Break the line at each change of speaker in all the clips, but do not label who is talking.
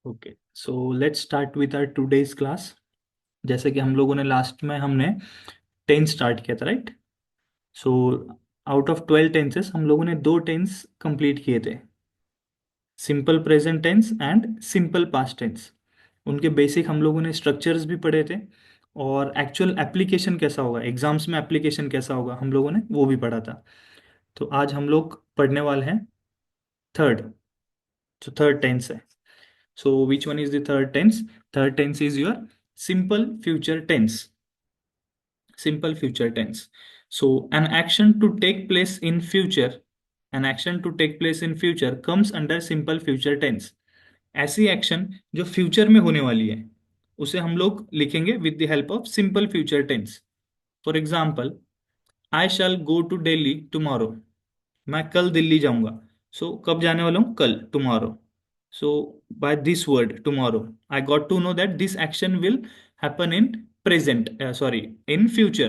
Okay, so let's start with our today's class. जैसे कि हम लोगों ने लास्ट में हमने टेंस स्टार्ट किया था, right? So out of 12 tenses हम लोगों ने दो टेंस कंप्लीट किए थे, simple present tense and simple past tense. उनके बेसिक हम लोगों ने स्ट्रक्चर्स भी पढ़े थे, और एक्चुअल एप्लीकेशन कैसा होगा, एग्जाम्स में एप्लीकेशन कैसा होगा, हम लोगों ने वो भी पढ़ा था। तो आज हम लोग पढ़ने वाले हैं थर्ड, जो थर्ड टेंस है। So which one is the third tense? Third tense is your simple future tense. Simple future tense. So an action to take place in future, an action to take place in future comes under simple future tense. ऐसी action जो future में होने वाली है उसे हम लोग लिखेंगे with the help of simple future tense. For example, I shall go to Delhi tomorrow. मैं कल दिल्ली जाऊंगा। सो कब जाने वाला हूँ? कल, tomorrow. So by this word tomorrow, I got to know that this action will happen in present, sorry, in future।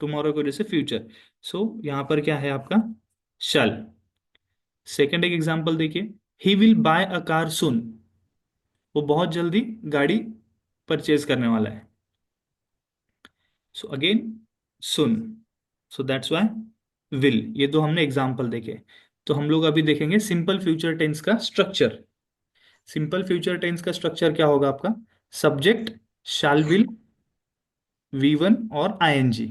tomorrow को जैसे future। So यहाँ पर क्या है आपका? shall। सेकेंड एक एग्जांपल देखिए, he will buy a car soon। वो बहुत जल्दी गाड़ी परचेज करने वाला है। So again soon, so that's why will. ये दो हमने एग्जांपल देखे। तो हम लोग अभी देखेंगे सिंपल फ्यूचर टेंस का स्ट्रक्चर। सिंपल फ्यूचर टेंस का स्ट्रक्चर क्या होगा आपका? Subject shall will, V one और आईएनजी।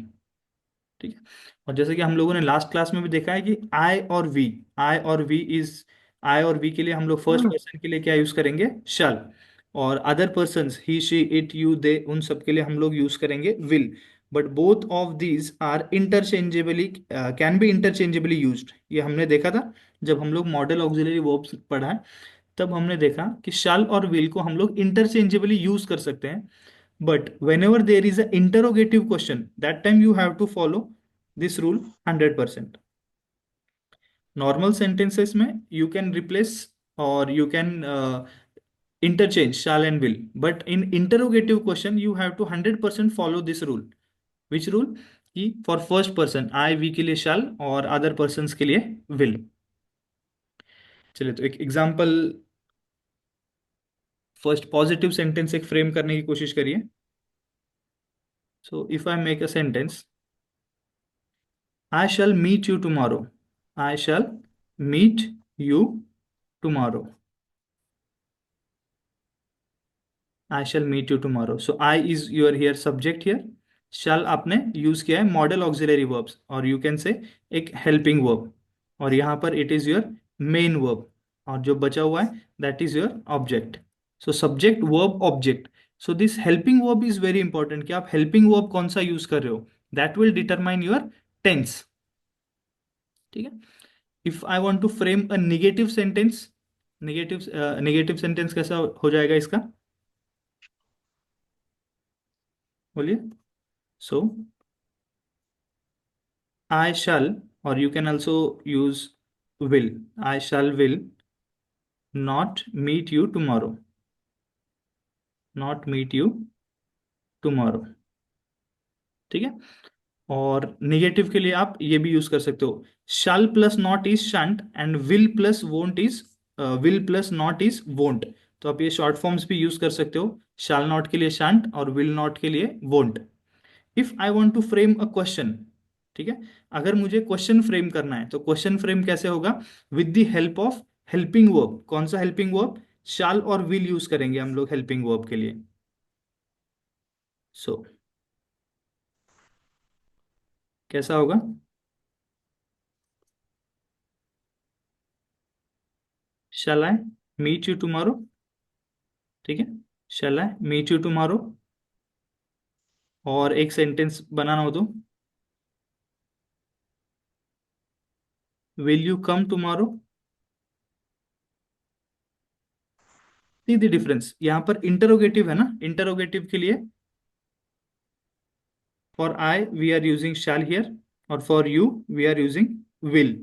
ठीक है। और जैसे कि हम लोगों ने लास्ट क्लास में भी देखा है कि आई और वी, आई और वी इज, आई और वी के लिए हम लोग फर्स्ट पर्सन के लिए क्या यूज करेंगे? शैल। और other persons, he she it you they, उन सब के लिए हम लोग यूज करेंगे will. But both of these are interchangeably, can be interchangeably used. ये हमने देखा था जब हम लोग मॉडल ऑक्सिलरी वर्ब्स पढ़ा है, तब हमने देखा कि शाल और विल को हम लोग इंटरचेंजेबली यूज कर सकते हैं। But whenever there is a interrogative question, that time you have to follow this rule 100%। Normal sentences में यू कैन रिप्लेस और you can interchange shall and will, but in interrogative question you have to 100% follow this rule। which rule? कि for first person I we के लिए shall और other persons के लिए will। चलिए, तो एक एग्जांपल, फर्स्ट पॉजिटिव सेंटेंस एक फ्रेम करने की कोशिश करिए। So if I make a sentence, I shall meet you tomorrow. I shall meet you tomorrow. I shall meet you tomorrow. So I is your here subject here. Shall आपने use किया है modal auxiliary verbs, और you can say एक helping verb, और यहाँ पर it is your main verb, और जो बचा हुआ है that is your object. So subject verb object. So this helping verb is very important कि आप हेल्पिंग वर्ब कौन सा यूज कर रहे हो, that will determine your tense. ठीक है। If I want to frame a negative sentence, negative negative sentence कैसा हो जाएगा इसका? बोलिए। सो I shall, or you can also use will. I shall will not meet you tomorrow. Not meet you tomorrow। ठीक है। और निगेटिव के लिए आप ये भी यूज कर सकते हो, shall plus not is shan't and will plus won't is, will plus not is won't। तो आप ये शॉर्ट फॉर्म्स भी यूज कर सकते हो, shall नॉट के लिए shan't और will नॉट के लिए won't। If I want to frame a question, ठीक है, अगर मुझे क्वेश्चन फ्रेम करना है तो क्वेश्चन फ्रेम कैसे होगा? With the help of helping verb. कौन सा हेल्पिंग वर्ब? शाल और विल यूज करेंगे हम लोग हेल्पिंग वर्ब के लिए। सो कैसा होगा? Shall I meet you tomorrow. ठीक है। Shall I meet you tomorrow. और एक सेंटेंस बनाना हो तो, will you come tomorrow. See the difference, यहां पर इंटरोगेटिव है ना, इंटरोगेटिव के लिए for I we are using shall here, और for you we are using will.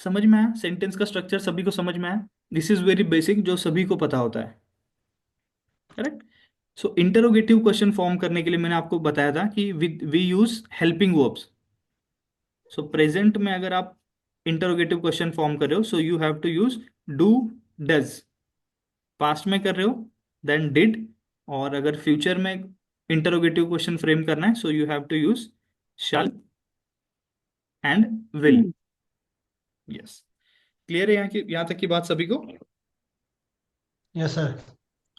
समझ में आया? सेंटेंस का स्ट्रक्चर सभी को समझ में आया? दिस इज वेरी बेसिक, जो सभी को पता होता है। Correct. So interrogative question form करने के लिए मैंने आपको बताया था कि we use helping verbs. So present में अगर आप इंटरोगेटिव क्वेश्चन फॉर्म कर रहे हो, so you have to use do, does. Past में कर रहे हो देन डिड, और अगर फ्यूचर में इंटरोगेटिव क्वेश्चन फ्रेम करना है so you have to use shall and will. Yes, clear है यहाँ की, यहाँ तक की बात सभी को?
Yes sir.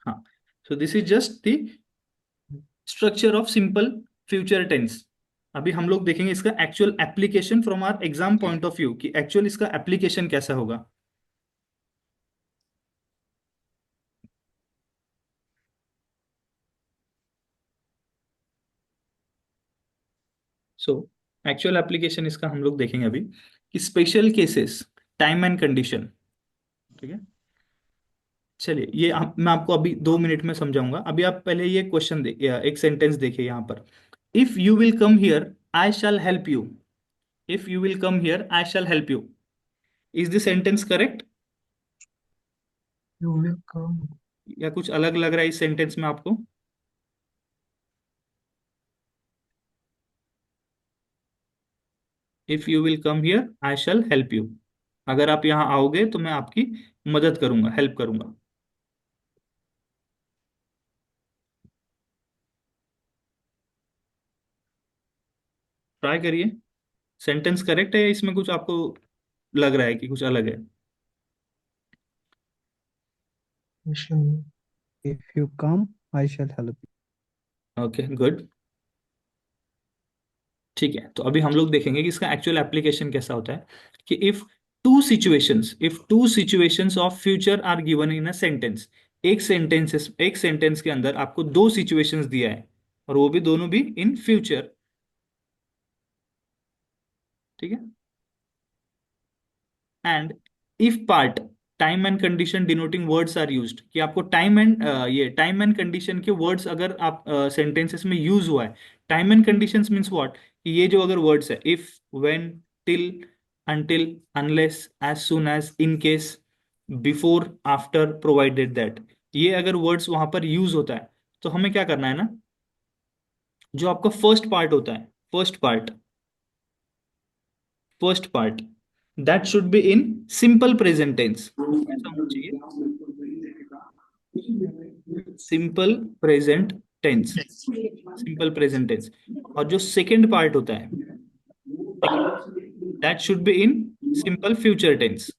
हाँ, so this is just the structure of simple future tense. अभी हम लोग देखेंगे इसका actual application from our exam point of view, कि एक्चुअल इसका एप्लीकेशन कैसा होगा। सो एक्चुअल एप्लीकेशन इसका हम लोग देखेंगे अभी, कि special cases, time and condition. ठीक है, चलिए ये मैं आपको अभी 2 मिनट में समझाऊंगा। अभी आप पहले ये क्वेश्चन देखिए, एक सेंटेंस देखिए यहाँ पर। If you will come here I shall help you. If you will come here I shall help you, is this sentence correct
you will कम।
या कुछ अलग लग रहा है इस सेंटेंस में आपको? If you will come here I shall help you, अगर आप यहाँ आओगे तो मैं आपकी मदद करूंगा, हेल्प करूंगा। ट्राई करिए, सेंटेंस करेक्ट है या इसमें कुछ आपको लग रहा है कि कुछ अलग है?
If you come, I shall help you.
Okay good. ठीक है, तो अभी हम लोग देखेंगे कि इसका एक्चुअल एप्लीकेशन कैसा होता है। कि if two situations of future are given in a sentence, एक सेंटेंस के अंदर आपको दो सिचुएशंस दिया है, और वो भी दोनों भी इन फ्यूचर। ठीक है, and if part, time and condition denoting words are used, कि आपको टाइम एंड ये टाइम एंड कंडीशन के वर्ड्स अगर आप सेंटेंसेस में यूज हुआ है। Time and conditions means what, कि ये जो अगर वर्ड्स है if, when, till, until, unless, as soon as, in case, before, after, provided that, ये अगर वर्ड्स वहां पर यूज होता है तो हमें क्या करना है ना, जो आपका फर्स्ट पार्ट होता है, first part that should be in simple present tense. ऐसा होना चाहिए, simple present tense, simple present tense. और जो सेकंड पार्ट होता है, that should be in simple future tense,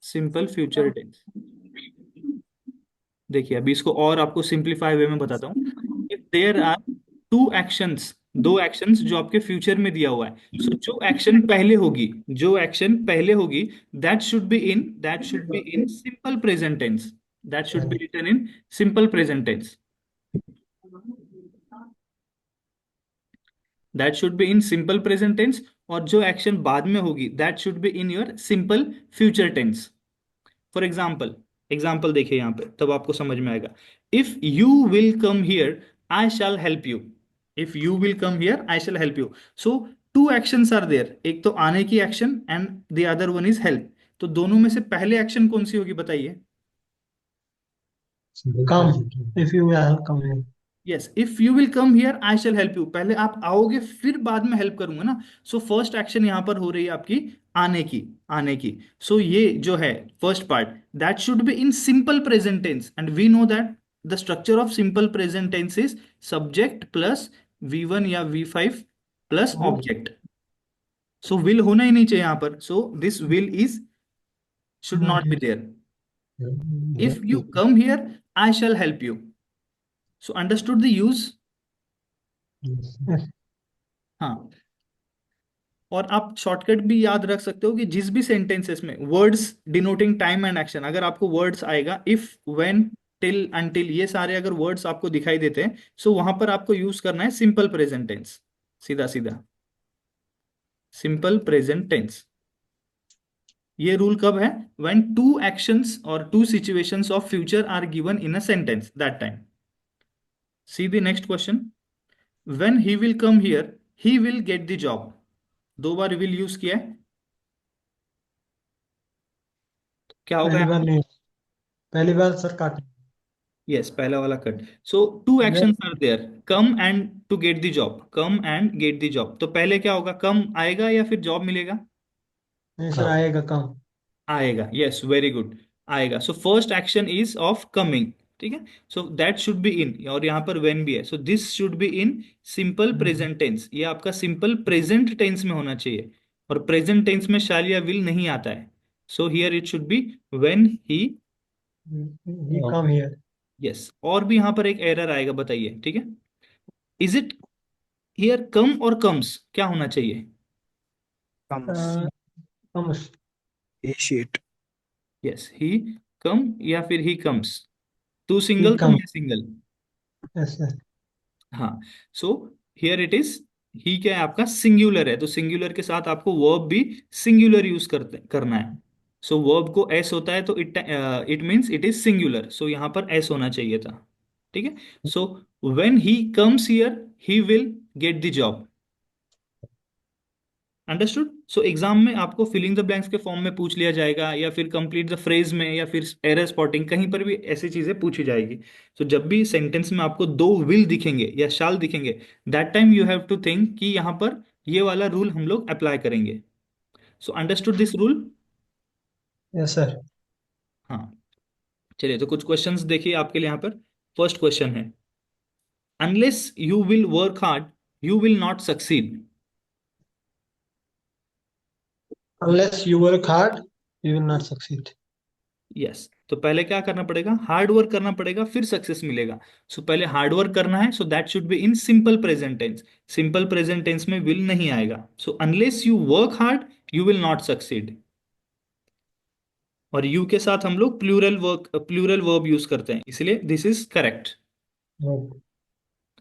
simple future tense. देखिए अभी इसको और आपको सिंप्लीफाई वे में बताता हूँ। If there are two actions, दो एक्शंस जो आपके फ्यूचर में दिया हुआ है, सो जो एक्शन पहले होगी that should be in simple present tense, that should be written in simple present tense, that should be in simple present tense. और जो एक्शन बाद में होगी that should be in your simple future tense. For example देखिए यहाँ पे, तब आपको समझ में आएगा। If you will come here I shall help you. If you will come here I shall help you, so to actions are there, एक तो आने की action and the other one is help. तो दोनों में से पहले एक्शन कौन सी होगी बताइए?
Come. If you will come in.
Yes, if you will come here I shall help you, पहले आप आओगे फिर बाद में हेल्प करूंगा ना। सो फर्स्ट एक्शन यहां पर हो रही है आपकी आने की। सो ये जो है first part, that should be in simple present tense, and we know that the structure of simple present tense is subject plus V1 या V5 plus object. So will होना ही नहीं चाहिए यहां पर, so this will is should
Not
not be
here.
There. If you come here I shall help you, so understood the use?
Yes.
हाँ, और आप shortcut भी याद रख सकते हो कि जिस भी सेंटेंसेस में words denoting time and action, अगर आपको वर्ड्स आएगा इफ, व्हेन, टिल, अनटिल, ये सारे अगर वर्ड्स आपको दिखाई देते हैं, सो वहां पर आपको यूज करना है सिंपल प्रेजेंट टेंस, सीधा सीधा सिंपल प्रेजेंट टेंस। ये रूल कब है? व्हेन टू एक्शंस और two situations of future are given in a sentence, that time. See the next question. When he will come here he will get the job, दो बार will use किया है, क्या होगा
पहली
यहाँ?
बार नहीं, पहली बार सर काट।
यस, पहला वाला cut. So two
When
actions are there, come and to get the job, come and get the job, तो पहले क्या होगा, कम आएगा या फिर जॉब मिलेगा?
नहीं सर, आएगा कम।
आएगा, यस वेरी गुड, आएगा। So first action is of coming, ठीक है। So that should be in, और यहाँ पर वेन भी है, so this should be in simple present tense, ये आपका सिंपल प्रेजेंट टेंस में होना चाहिए, और प्रेजेंट टेंस में शैल या विल नहीं आता है। सो here it should B when he,
he come here.
Yes. और भी यहाँ पर एक एरर आएगा, बताइए, ठीक है। इज इट हियर कम और कम्स, क्या होना चाहिए?
comes.
कम।
Appreciate.
यस, ही कम या फिर ही कम्स, तू
ही
सिंगल तो
कम।
मैं सिंगल।
Yes sir.
हाँ, सो हियर इट इज, ही क्या है आपका, सिंगुलर है, तो सिंगुलर के साथ आपको वर्ब भी सिंगुलर यूज करना है। सो वर्ब को एस होता है, तो it means it is singular, so यहाँ पर एस होना चाहिए था, ठीक है। So when he comes here he will get the job, understood. So exam में आपको फिलिंग द ब्लैंक्स के फॉर्म में पूछ लिया जाएगा, या फिर कंप्लीट द फ्रेज में, या फिर एरर स्पॉटिंग, कहीं पर भी ऐसी चीजें पूछी जाएगी। तो जब भी सेंटेंस में आपको दो विल दिखेंगे या शाल दिखेंगे, that time you have to think कि यहाँ पर ये वाला रूल हम लोग अप्लाई करेंगे। सो understood this rule?
Yes sir.
हाँ, चलिए, तो कुछ क्वेश्चंस देखिए आपके लिए यहाँ पर। फर्स्ट क्वेश्चन है, unless you will work hard you will not succeed.
Unless you work hard you will not succeed.
Yes, तो पहले क्या करना पड़ेगा, हार्ड वर्क करना पड़ेगा, फिर सक्सेस मिलेगा। सो पहले हार्ड वर्क करना है, so that should be in simple present tense, simple present tense में विल नहीं आएगा। So unless you work hard you will not succeed, और यू के साथ हम लोग प्लूरल वर्ब यूज करते हैं, इसलिए दिस इज करेक्ट।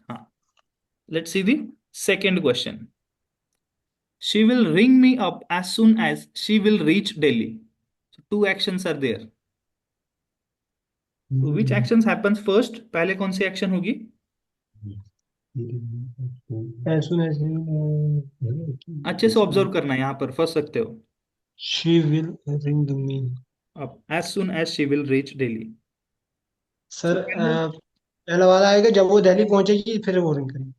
हाँ, let's see the second question, she will ring me up as soon as she will reach Delhi. Two actions are there, which actions happens first, पहले कौन सी एक्शन होगी?
As soon as
अच्छे से observe करना है, यहाँ पर फंस सकते हो।
She will ring me.
अब as soon as she will reach Delhi, so
sir
पहले,
पहला वाला आएगा जब वो दिल्ली पहुंचेगी फिर वो रिंग करेगी।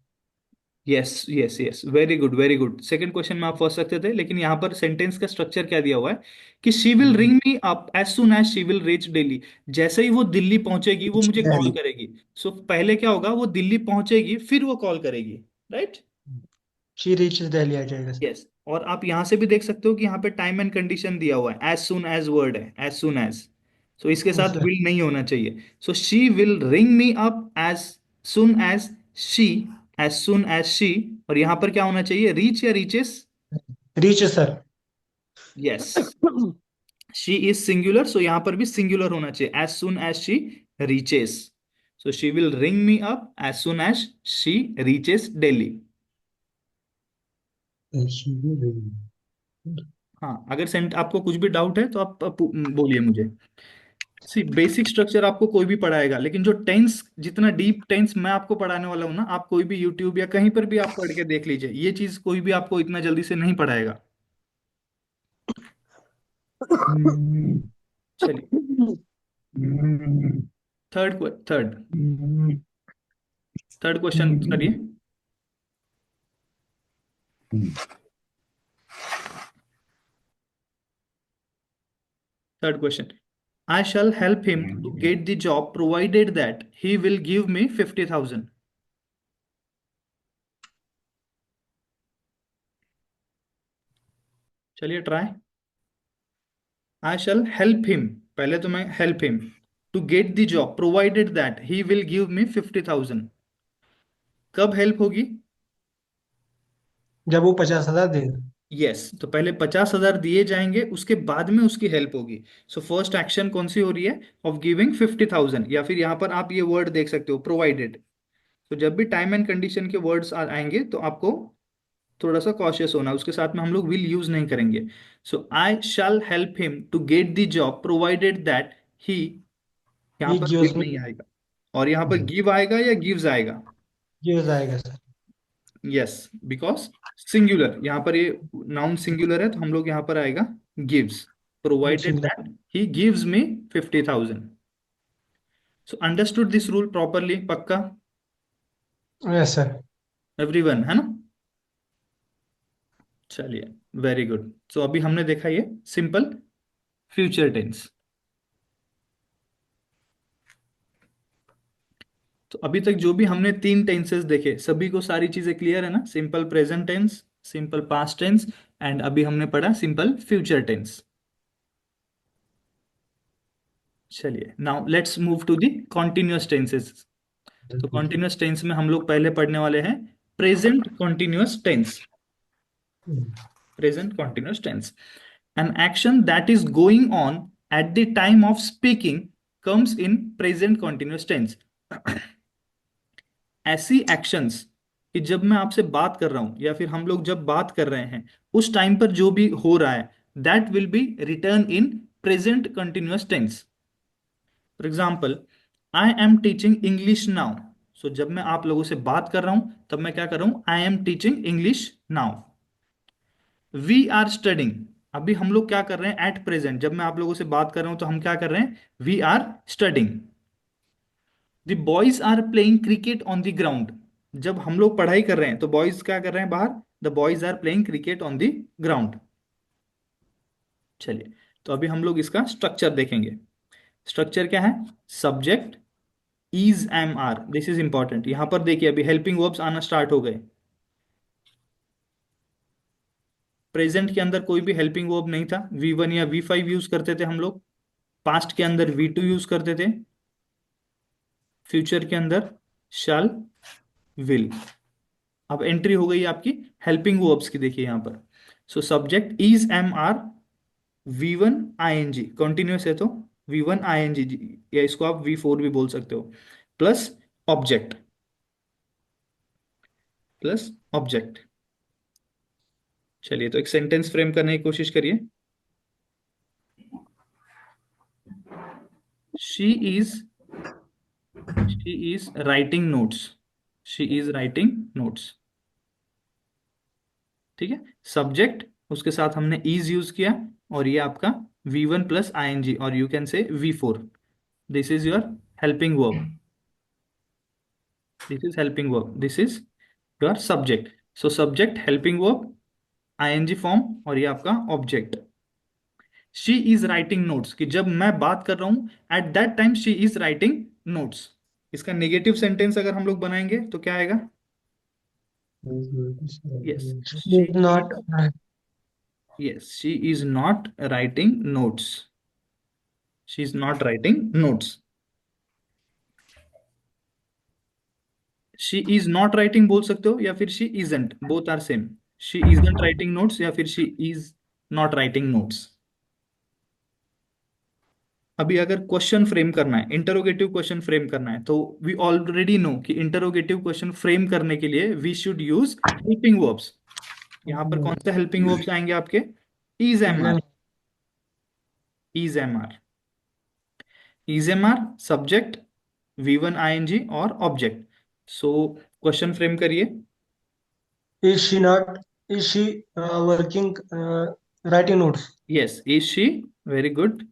Yes yes yes, very good very good. Second question में आप फंस सकते थे, लेकिन यहाँ पर सेंटेंस का स्ट्रक्चर क्या दिया हुआ है कि she will ring me up as soon as she will reach Delhi, जैसे ही वो दिल्ली पहुंचेगी वो मुझे कॉल
Delhi.
करेगी। सो पहले क्या होगा, वो दिल्ली पहुंचेगी फिर वो कॉल करेगी, राइट।
शी रीचेस दिल्ली आ जाएगा सर।
यस, और आप यहां से भी देख सकते हो कि यहाँ पे टाइम एंड कंडीशन दिया हुआ है, एज सुन एज वर्ड है, एज सुन एज, सो इसके
यस
साथ
सर।
विल नहीं होना चाहिए। So she will ring me up as soon as she, as soon as she, और यहाँ पर क्या होना चाहिए, रीच या reaches?
Reaches sir.
Yes, she is singular, so यहाँ पर भी सिंगुलर होना चाहिए, as soon as she reaches. So she will ring me up as soon as she reaches Delhi. हाँ, अगर सेंट आपको कुछ भी डाउट है तो आप बोलिए मुझे। सी बेसिक स्ट्रक्चर आपको कोई भी पढ़ाएगा, लेकिन जो टेंस, जितना डीप टेंस मैं आपको पढ़ाने वाला हूँ ना, आप कोई भी यूट्यूब या कहीं पर भी आप पढ़ के देख लीजिए, ये चीज कोई भी आपको इतना जल्दी से नहीं पढ़ाएगा। चलिए, थर्ड थर्ड थर्ड क्वेश्चन करिए। Third question, I shall help him to get the job provided that he will give me 50,000। चलिए try. I shall help him, पहले तो मैं help him to get the job provided that he will give me 50,000, कब help होगी?
जब वो 50,000 देगा।
Yes, तो पहले 50,000 दिए जाएंगे, उसके बाद में उसकी हेल्प होगी। सो फर्स्ट एक्शन कौन सी हो रही है, ऑफ गिविंग 50,000, या फिर यहाँ पर आप ये वर्ड देख सकते हो, प्रोवाइडेड। तो जब भी टाइम एंड कंडीशन के वर्ड्स आएंगे तो आपको थोड़ा सा कॉशियस होना है, उसके साथ में हम लोग विल यूज नहीं करेंगे। So I shall help him to get the job provided that he, यहाँ
ही
पर विल
गिव्स मी।
नहीं आएगा, और यहाँ पर गिव आएगा या गिव्स आएगा?
गिव्स आएगा सर।
यस, बिकॉज सिंगुलर, यहाँ पर ये नाउन सिंगुलर है, तो हम लोग यहाँ पर आएगा gives, provided
singular.
That he gives me 50,000। So understood this rule properly, पक्का?
Yes sir.
एवरीवन, है ना? चलिए, वेरी गुड। सो अभी हमने देखा ये सिंपल फ्यूचर टेंस। तो अभी तक जो भी हमने तीन टेंसेस देखे, सभी को सारी चीजें क्लियर है ना? Simple present tense, simple past tense, and अभी हमने पढ़ा सिंपल फ्यूचर टेंस। चलिए, now let's move to the continuous tenses. तो कॉन्टिन्यूअस टेंस में हम लोग पहले पढ़ने वाले हैं present continuous tense. Present continuous tense, an action that is going on at the time of speaking comes in present continuous tense. ऐसी actions कि जब मैं आपसे बात कर रहा हूं या फिर हम लोग जब बात कर रहे हैं उस टाइम पर जो भी हो रहा है, that will be return in present continuous tense. For example, I am teaching English now. So जब मैं आप लोगों से बात कर रहा हूं तब मैं क्या कर रहा हूं? I am teaching English now. We are studying, अभी हम लोग क्या कर रहे हैं एट प्रेजेंट, जब मैं आप लोगों से बात कर रहा हूं तो हम क्या कर रहे हैं? We are studying. The boys are playing cricket on the ground, जब हम लोग पढ़ाई कर रहे हैं तो बॉयज क्या कर रहे हैं बाहर? The boys are playing cricket on the ground. चलिए, तो अभी हम लोग इसका स्ट्रक्चर देखेंगे। स्ट्रक्चर क्या है? Subject is am are, this is important. यहां पर देखिए अभी हेल्पिंग वर्ब्स आना स्टार्ट हो गए। प्रेजेंट के अंदर कोई भी हेल्पिंग वर्ब नहीं था, वी वन या वी फाइव यूज करते थे हम लोग। पास्ट के अंदर वी टू यूज करते थे। फ्यूचर के अंदर शैल, विल। अब एंट्री हो गई आपकी हेल्पिंग वर्ब्स की, देखिए यहां पर। So subject is am are, V one I N G, continuous है तो V one I N G, या इसको आप वी फोर भी बोल सकते हो, प्लस ऑब्जेक्ट, प्लस ऑब्जेक्ट। चलिए, तो एक सेंटेंस फ्रेम करने की कोशिश करिए। She is she is writing notes. She is writing notes. ठीक है, सब्जेक्ट उसके साथ हमने इज यूज किया, और ये आपका V one plus I N G, और you can say V four. This is your helping verb. This is helping verb, this is your subject. So subject, helping verb, I N G form, और ये आपका object. She is writing notes, कि जब मैं बात कर रहा हूं at that time she is writing notes. इसका नेगेटिव सेंटेंस अगर हम लोग बनाएंगे तो क्या आएगा? Yes, she
Is not
yes she is not writing notes. She is not writing notes. She is not writing बोल सकते हो, या फिर she isn't, both are same. She isn't writing notes या फिर she is not writing notes. अभी अगर question frame करना है, इंटरोगेटिव क्वेश्चन फ्रेम करना है, तो वी ऑलरेडी नो कि इंटरोगेटिव क्वेश्चन फ्रेम करने के लिए we should use helping verbs. यहाँ पर कौन से हेल्पिंग वर्ब्स आएंगे आपके? Is am are,
exam.
Is am are, is am are, subject, V one I N G और ऑब्जेक्ट। सो क्वेश्चन फ्रेम करिए।
Is she not? Is she working? Writing notes.
Yes, is she, very good,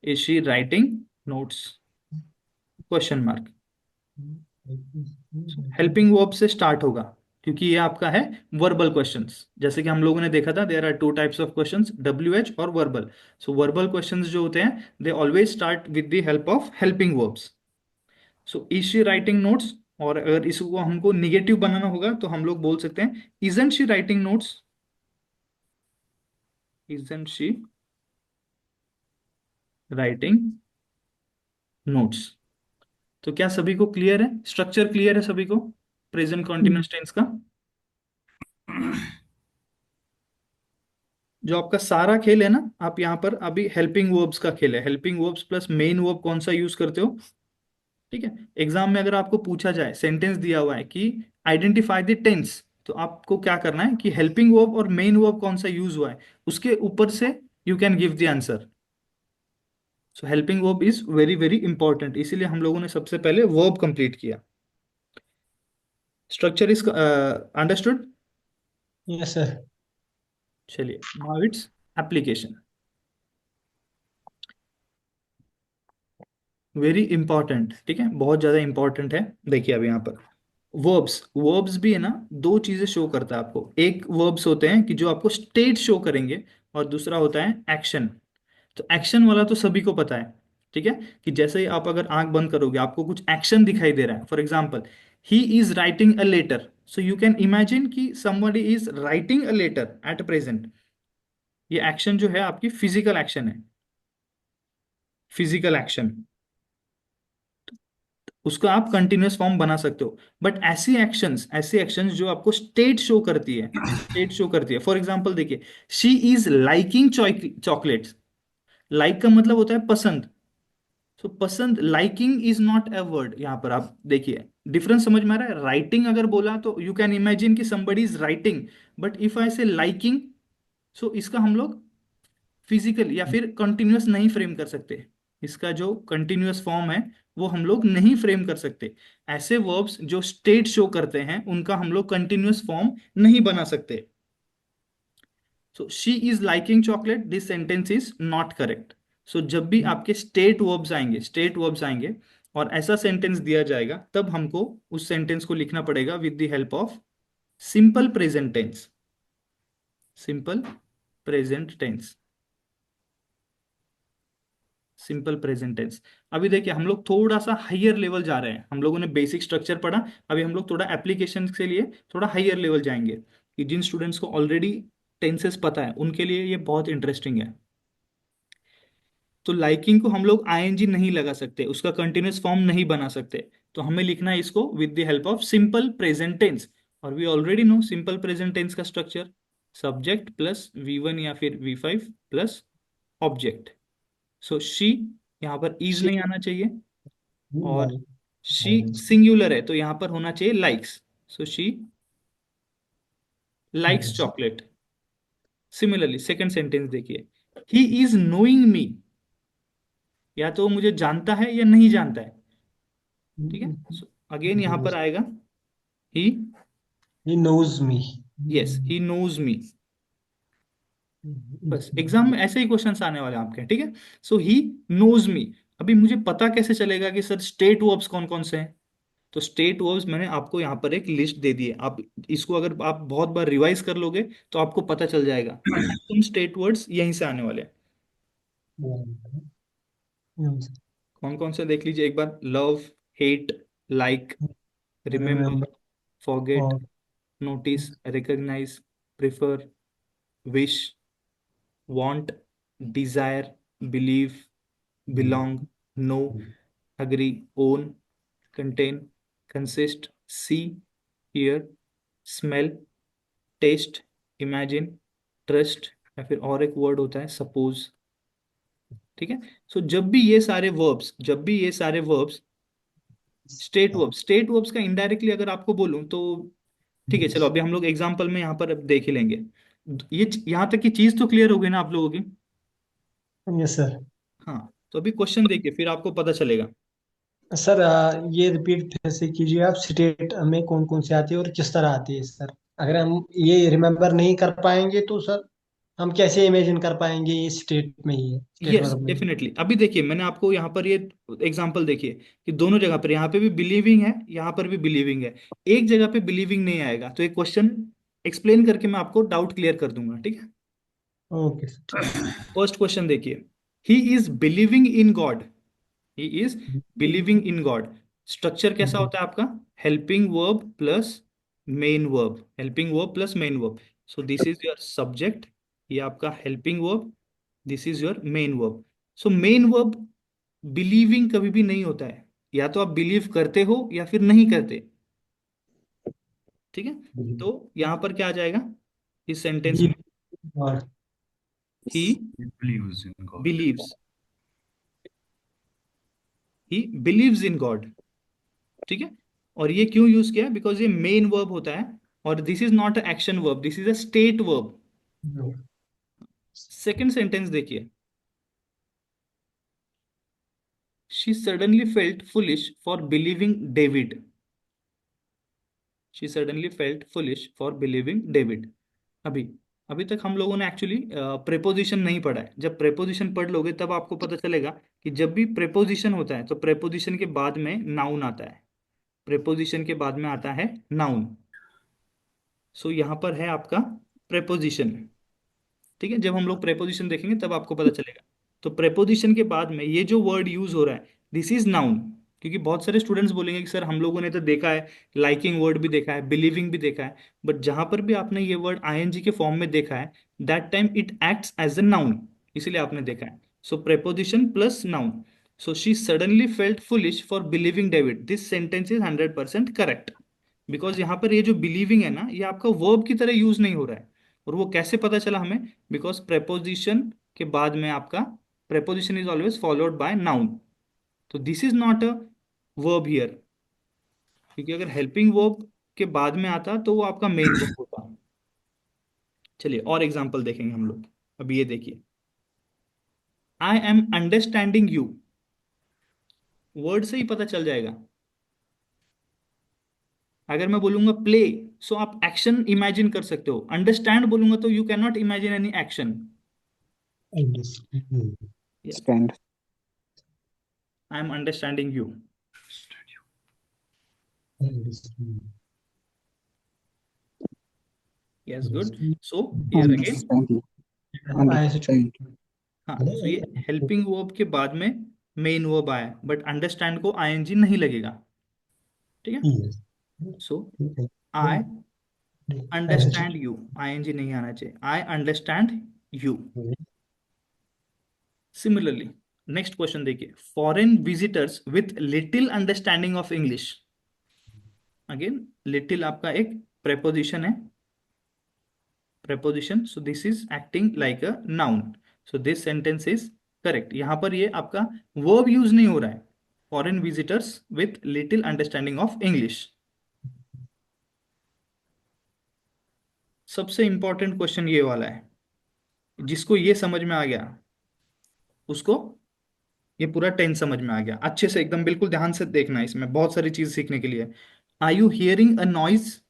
is she writing notes, question mark. Helping verb से start होगा, क्योंकि ये आपका है verbal questions. जैसे कि हम लोगों ने देखा था, there are two types of questions, W H और वर्बल। सो वर्बल क्वेश्चंस जो होते हैं, they always start with the help of helping verbs. So is she writing notes, और अगर इसको हमको निगेटिव बनाना होगा तो हम लोग बोल सकते हैं isn't she writing notes, isn't she writing notes. तो क्या सभी को क्लियर है? स्ट्रक्चर क्लियर है सभी को प्रेजेंट कॉन्टिन्यूअस टेंस का? जो आपका सारा खेल है ना, आप यहाँ पर अभी हेल्पिंग वर्ब्स का खेल है। Helping verbs plus main verb कौन सा यूज करते हो? ठीक है, एग्जाम में अगर आपको पूछा जाए, सेंटेंस दिया हुआ है कि आइडेंटिफाई द टेंस, तो आपको क्या करना है कि हेल्पिंग वर्ब और मेन वर्ब कौन सा यूज हुआ है, उसके ऊपर से you can give the answer. So helping verb is very very important, इसीलिए हम लोगों ने सबसे पहले वर्ब कंप्लीट किया। Structure is understood?
Yes, sir.
चलिए, now its application. Very important, ठीक है, बहुत ज्यादा इंपॉर्टेंट है। देखिए अब यहाँ पर वर्ब्स वर्ब्स भी है ना, दो चीजें शो करता है आपको। एक वर्ब्स होते हैं कि जो आपको स्टेट शो करेंगे, और दूसरा होता है एक्शन। तो एक्शन वाला तो सभी को पता है, ठीक है, कि जैसे ही आप अगर आंख बंद करोगे आपको कुछ एक्शन दिखाई दे रहा है। For example, he is writing a letter, so you can imagine कि somebody is writing a letter at present. ये एक्शन जो है आपकी फिजिकल एक्शन है, फिजिकल एक्शन। उसका आप कंटिन्यूअस फॉर्म बना सकते हो। बट ऐसी एक्शंस जो आपको स्टेट शो करती है, स्टेट शो करती है। फॉर एग्जाम्पल देखिए, she is liking chocolates. Like का मतलब होता है पसंद। सो पसंद, liking is not a word. यहां पर आप देखिए डिफरेंस समझ में आ रहा है। राइटिंग अगर बोला तो यू कैन इमेजिन कि somebody is writing, but if I से लाइकिंग, सो इसका हम लोग फिजिकल या फिर कंटिन्यूअस नहीं फ्रेम कर सकते। इसका जो कंटिन्यूअस फॉर्म है वो हम लोग नहीं फ्रेम कर सकते। ऐसे वर्ब्स जो स्टेट शो करते हैं उनका हम लोग कंटिन्यूअस फॉर्म नहीं बना सकते। So she is liking chocolate, this sentence is not correct. So जब भी आपके स्टेट वर्ब्स आएंगे और ऐसा सेंटेंस दिया जाएगा, तब हमको उस सेंटेंस को लिखना पड़ेगा with the help of simple present tense. Simple present tense, simple present tense. अभी देखिए हम लोग थोड़ा सा हायर लेवल जा रहे हैं। हम लोगों ने बेसिक स्ट्रक्चर पढ़ा, अभी हम लोग थोड़ा एप्लीकेशन के लिए थोड़ा हायर लेवल जाएंगे, कि जिन स्टूडेंट्स को ऑलरेडी टेंसेस पता है उनके लिए ये बहुत इंटरेस्टिंग है। तो लाइकिंग को हम लोग आईएनजी नहीं लगा सकते, उसका कंटिन्यूअस फॉर्म नहीं बना सकते। तो हमें लिखना है इसको with the help of simple present tense. और we already know simple present tense का स्ट्रक्चर, सब्जेक्ट प्लस V1 या फिर V5 plus object. So she, यहाँ पर इज
She
नहीं आना चाहिए, और
like
शी सिंगुलर है तो यहाँ पर होना चाहिए likes. So she likes
yes.
Chocolate. Similarly second sentence देखिए, ही इज नोइंग मी, या तो वो मुझे जानता है या नहीं जानता है, ठीक है। सो अगेन यहाँ पर आएगा ही,
He knows me.
Yes he knows me. बस एग्जाम में ऐसे ही क्वेश्चंस आने वाले हैं आपके, ठीक है। सो ही नोज मी। अभी मुझे पता कैसे चलेगा कि सर स्टेट वर्ब्स कौन कौन से हैं? तो स्टेट वर्ब्स मैंने आपको यहाँ पर एक लिस्ट दे दी है। आप इसको अगर आप बहुत बार रिवाइज कर लोगे तो आपको पता चल जाएगा कि मैक्सिमम स्टेट वर्ड्स यहीं से आने वाले हैं।
Yes.
कौन कौन से देख लीजिए एक बार। Love, hate, like, remember,
Remember
forget,
or
notice, recognise, prefer, wish, want, desire, believe, belong, know, agree, own, contain, consist, see, hear, smell, taste, imagine, trust, या फिर और एक वर्ड होता है सपोज, ठीक है। सो जब भी ये सारे वर्ब्स स्टेट वर्ब्स का इनडायरेक्टली अगर आपको बोलूं तो, ठीक है चलो अभी हम लोग एग्जांपल में यहाँ पर अब देख ही लेंगे। ये यहाँ तक की चीज तो क्लियर हो गई ना आप लोगों की?
yes sir.
हाँ, तो अभी क्वेश्चन देखिए फिर आपको पता चलेगा।
सर ये रिपीट फिर से कीजिए आप, स्टेट में कौन कौन से आती है और किस तरह आती है सर? अगर हम ये रिमेम्बर नहीं कर पाएंगे तो सर हम कैसे इमेजिन कर पाएंगे ये स्टेट में ही है, स्टेट
यस
वर्ब में?
डेफिनेटली। अभी देखिए मैंने आपको यहाँ पर ये एग्जांपल देखिए कि दोनों जगह पर, यहाँ पे भी बिलीविंग है, यहाँ पर भी बिलीविंग है। एक जगह पे बिलीविंग नहीं आएगा, तो एक क्वेश्चन एक्सप्लेन करके मैं आपको डाउट क्लियर कर दूंगा, ठीक है।
ओके सर, ठीक
फर्स्ट क्वेश्चन देखिए, he is believing in God. He is believing in God. Structure कैसा
है।
होता है आपका? Helping verb plus main verb, helping verb plus main verb. So this is your subject, ये आपका helping verb, this is your main verb. So main verb believing कभी भी नहीं होता है, या तो आप बिलीव करते हो या फिर नहीं करते, ठीक है। तो यहां पर क्या आ जाएगा इस सेंटेंस
बी
में?
और
he
He believes in God.
Believes, he believes in God, ठीक है। और ये क्यों यूज किया? बिकॉज ये मेन वर्ब होता है, और this is not a action verb, this is a state verb. Second sentence देखिए, she suddenly felt foolish for believing David. She suddenly felt foolish for believing David. अभी अभी तक हम लोगों ने एक्चुअली प्रेपोजिशन नहीं पढ़ा है। जब प्रेपोजिशन पढ़ लोगे तब आपको पता चलेगा कि जब भी प्रेपोजिशन होता है तो प्रेपोजिशन के बाद में नाउन आता है। प्रेपोजिशन के बाद में आता है नाउन। सो यहाँ पर है आपका प्रेपोजिशन। ठीक है, जब हम लोग प्रेपोजिशन देखेंगे तब आपको पता चलेगा। तो प्रेपोजिशन के बाद में ये जो वर्ड यूज हो रहा है, दिस इज नाउन। क्योंकि बहुत सारे स्टूडेंट्स बोलेंगे कि सर हम लोगों ने तो देखा है, लाइकिंग वर्ड भी देखा है, बिलीविंग भी देखा है, बट जहां पर भी आपने ये वर्ड आईएनजी के फॉर्म में देखा है, that time it acts as a noun, इसीलिए आपने देखा है। So preposition plus noun. So she suddenly felt foolish for believing David, this sentence is 100% correct. Because यहाँ पर ये जो बिलीविंग है ना, ये आपका वर्ब की तरह यूज नहीं हो रहा है। और वो कैसे पता चला हमें? बिकॉज प्रेपोजिशन के बाद में आपका preposition is always followed by noun. तो this is not a verb here, क्योंकि अगर हेल्पिंग वर्ब के बाद में आता तो वो आपका मेन वर्ब होता। चलिए और एग्जांपल देखेंगे हम लोग। अभी ये देखिए, I am understanding you, word से ही पता चल जाएगा। अगर मैं बोलूंगा प्ले, सो आप एक्शन इमेजिन कर सकते हो। अंडरस्टैंड बोलूंगा तो you can not imagine any action.
Stand.
I am understanding you. Yes, good. So here again,
Understand you. Understand.
हाँ, सो ये हेल्पिंग वर्ब के बाद में मेन वर्ब आया, बट अंडरस्टैंड को आईएनजी नहीं लगेगा। ठीक है, so I understand you, ING नहीं आना चाहिए, I understand you. Similarly next question देखिए, foreign visitors with little understanding of English. Again little आपका एक प्रेपोजिशन है, preposition, so this is acting like a noun, so this sentence is correct। यहां पर ये आपका verb यूज नहीं हो रहा है, foreign visitors with little understanding of English। सबसे इंपॉर्टेंट क्वेश्चन ये वाला है, जिसको ये समझ में आ गया उसको ये पूरा टेंस समझ में आ गया अच्छे से, एकदम बिल्कुल ध्यान से देखना है, इसमें बहुत सारी चीज सीखने के लिए। Are you hearing a noise?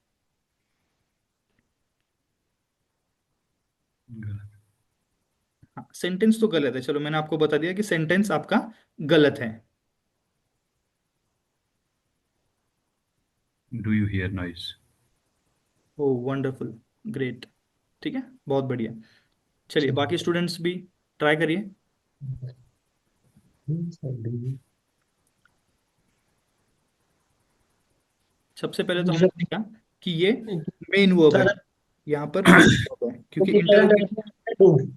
हाँ, सेंटेंस तो गलत है, चलो मैंने आपको बता दिया कि सेंटेंस आपका गलत है।
Do you hear noise?
O wonderful, great, ठीक है, बहुत बढ़िया। चलिए बाकी स्टूडेंट्स भी ट्राई करिए। सबसे पहले तो हमने देखा कि ये मेन वर्ब है, यहाँ पर मेन वर्ब है क्योंकि इंटरोगेटिव।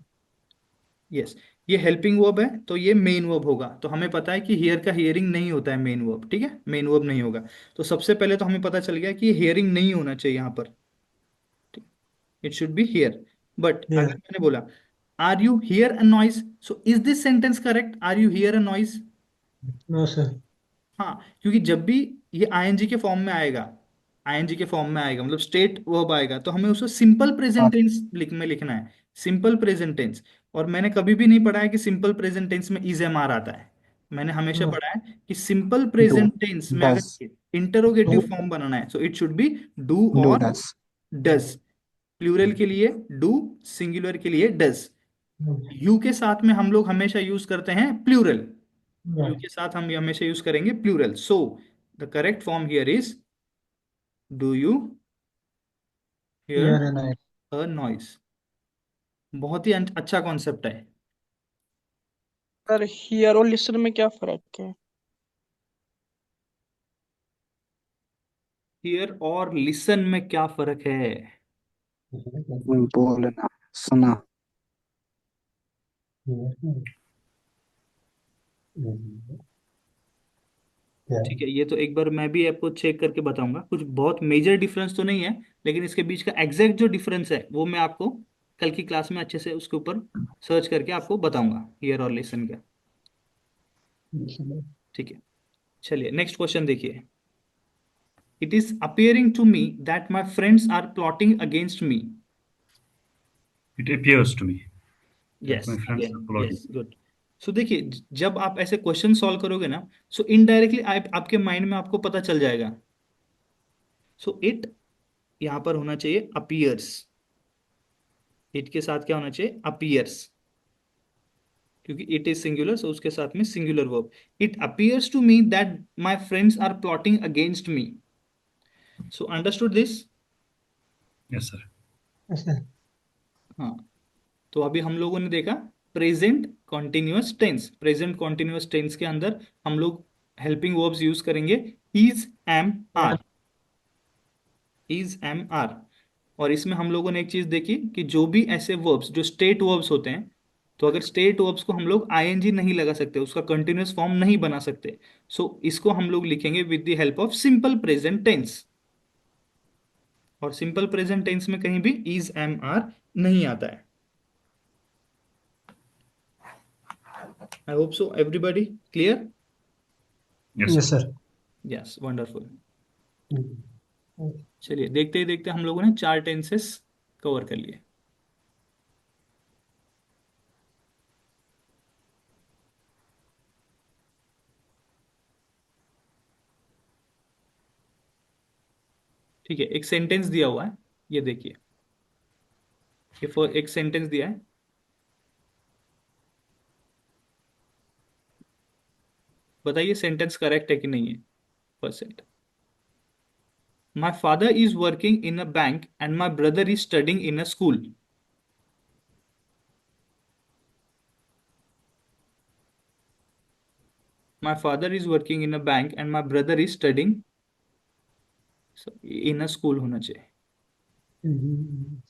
यस, ये हेल्पिंग वर्ब है तो ये मेन वर्ब होगा। तो हमें पता है कि हियर का हियरिंग नहीं होता है मेन वर्ब, ठीक है, मेन वर्ब नहीं होगा। तो सबसे पहले तो हमें पता चल गया कि हियरिंग नहीं होना चाहिए यहाँ पर, it should be here. But अगर मैंने बोला are you hear a noise, so is this sentence correct? Are you hear a noise?
No sir.
हाँ, क्योंकि जब भी ये आईएनजी के फॉर्म में आएगा, आईएनजी के फॉर्म में आएगा मतलब स्टेट वर्ब आएगा, तो हमें उसको सिंपल प्रेजेंट टेंस में लिखना है, सिंपल प्रेजेंट टेंस। और मैंने कभी भी नहीं पढ़ा है कि सिंपल प्रेजेंट टेंस में इज एम आर आता है। मैंने हमेशा पढ़ा है कि सिंपल
Do.
प्रेजेंट टेंस में
Does.
अगर इंटरोगेटिव फॉर्म बनाना है, so it should B do
Do
और
does.
डज। प्लूरल के लिए डू, सिंगुलर के लिए डज। यू के साथ में हम लोग हमेशा यूज करते हैं प्लूरल, यू के साथ हम हमेशा यूज करेंगे plural. So the correct form here is do you hear a noise. बहुत ही अच्छा कॉन्सेप्ट है।
सर हियर और लिसन में क्या फर्क है?
हियर और लिसन में क्या फर्क है?
बोलना, सुना।
ठीक है, ये तो एक बार मैं भी आपको चेक करके बताऊंगा, कुछ बहुत मेजर डिफरेंस तो नहीं है, लेकिन इसके बीच का एग्जैक्ट जो डिफरेंस है वो मैं आपको कल की क्लास में अच्छे से उसके ऊपर सर्च करके आपको बताऊंगा, हियर और लिसन का। ठीक है, चलिए नेक्स्ट क्वेश्चन देखिए। It is appearing to me that my friends are plotting against me.
It appears to me that
yes
my friends
again,
are plotting.
Yes good. So देखिए, जब आप ऐसे क्वेश्चन सॉल्व करोगे ना, सो इनडायरेक्टली आपके mind में आपको पता चल जाएगा। सो इट यहां पर होना चाहिए अपीयर्स, इट के साथ क्या होना चाहिए? अपीयर्स। क्योंकि इट इज सिंगुलर, सो उसके साथ में singular verb. It appears to me that my friends are plotting against me. So understood this?
Yes, sir.
अच्छा।
हाँ, तो अभी हम लोगों ने देखा present continuous tense. Present continuous tense के अंदर हम लोग हेल्पिंग वर्ब्स यूज करेंगे is, am, are. Is, am, are. और इसमें हम लोगों ने एक चीज देखी कि जो भी ऐसे वर्ब्स जो स्टेट वर्ब्स होते हैं, तो अगर स्टेट वर्ब्स को हम लोग आईएनजी नहीं लगा सकते, उसका कंटिन्यूअस फॉर्म नहीं बना सकते, सो इसको हम लोग लिखेंगे with the help of simple present tense. और सिंपल प्रेजेंट टेंस में कहीं भी इज, एम, आर नहीं आता है। I hope so everybody clear?
Yes,
yes
sir.
Sir.
Yes, wonderful. चलिए देखते ही देखते हम लोगों ने 4 टेंसेस कवर कर लिए। ठीक है, एक सेंटेंस दिया हुआ है, ये देखिए। ये एक सेंटेंस दिया है, बताइए सेंटेंस करेक्ट है कि नहीं है। Percent. My father is working in a bank and my brother is studying in a school. My father is working in a bank and my brother is studying in a school होना चाहिए। हम्म,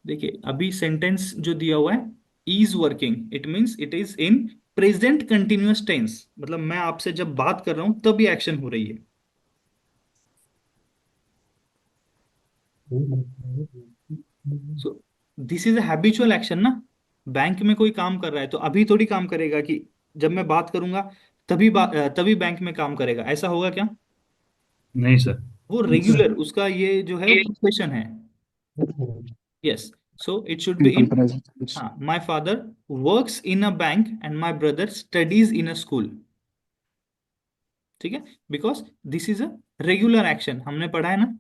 देखिए अभी sentence जो दिया हुआ है is working, it means it is in present continuous tense, मतलब मैं आपसे जब बात कर रहा हूं तब ये एक्शन हो रही है। So this is a habitual action ना। बैंक में कोई काम कर रहा है तो अभी थोड़ी काम करेगा कि जब मैं बात करूंगा तभी बैंक में काम करेगा, ऐसा होगा क्या?
नहीं sir.
वो रेगुलर उसका ये जो है वो प्रोफेशन है। Yes, so it should B
Simple
in.
present tense.
हाँ, my father works in a bank and my brother studies in a school. ठीक है, because this is a regular action, हमने पढ़ा है ना,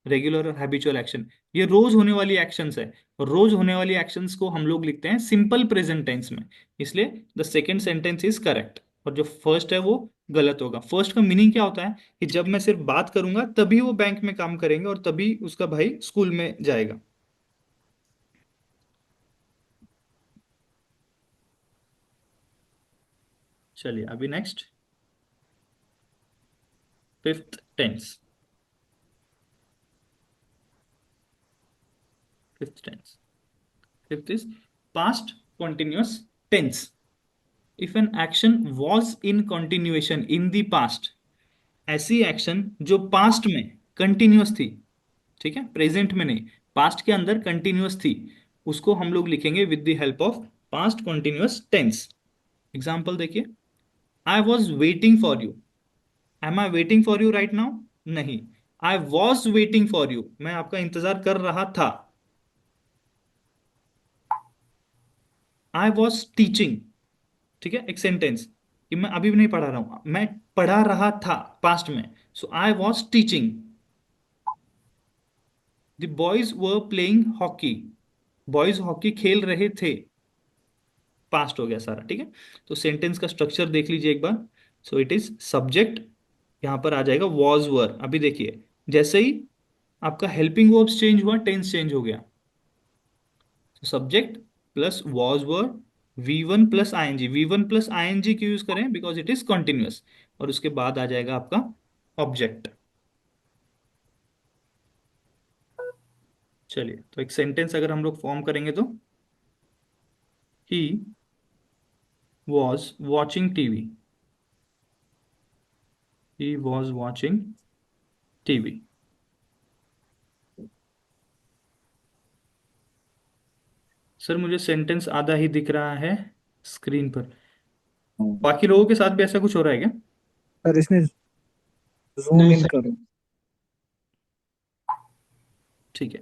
रेगुलर और हैबिचुअल एक्शन, ये रोज होने वाली एक्शंस है। और रोज होने वाली एक्शंस को हम लोग लिखते हैं सिंपल प्रेजेंट टेंस में। इसलिए the second sentence is correct और जो फर्स्ट है वो गलत होगा। फर्स्ट का मीनिंग क्या होता है कि जब मैं सिर्फ बात करूंगा तभी वो बैंक में काम करेंगे और तभी उसका भाई स्कूल में जाएगा। चलिए अभी next, fifth tense. Fifth tense, fifth is past continuous tense. If an action was in continuation in the past, ऐसी एक्शन जो पास्ट में कंटिन्यूअस थी, ठीक है, प्रेजेंट में नहीं, पास्ट के अंदर कंटिन्यूअस थी, उसको हम लोग लिखेंगे with the help of past continuous tense. Example देखिए, I was waiting for you. Am I waiting for you right now? नहीं, I was waiting for you, मैं आपका इंतजार कर रहा था। आई वॉज टीचिंग, ठीक है, एक सेंटेंस कि मैं अभी भी नहीं पढ़ा रहा हूं, मैं पढ़ा रहा था पास्ट में, so I was teaching. The boys were playing hockey, boys hockey खेल रहे थे, पास्ट हो गया सारा। ठीक है, तो सेंटेंस का स्ट्रक्चर देख लीजिए एक बार। सो इट इज सब्जेक्ट, यहां पर आ जाएगा वॉज वर। अभी देखिए जैसे ही आपका हेल्पिंग वर्ब्स चेंज हुआ टेंस चेंज हो गया। Subject plus was were, V1 plus ING. V1 plus ING क्यों यूज करें? Because it is continuous. और उसके बाद आ जाएगा आपका ऑब्जेक्ट। चलिए तो एक सेंटेंस अगर हम लोग फॉर्म करेंगे तो ही was watching TV. He was watching TV. Sir मुझे सेंटेंस आधा ही दिख रहा है स्क्रीन पर, बाकी लोगों के साथ भी ऐसा कुछ हो रहा है क्या?
सर इसमें जूम
नहीं
इन
सर।
करो।
ठीक है,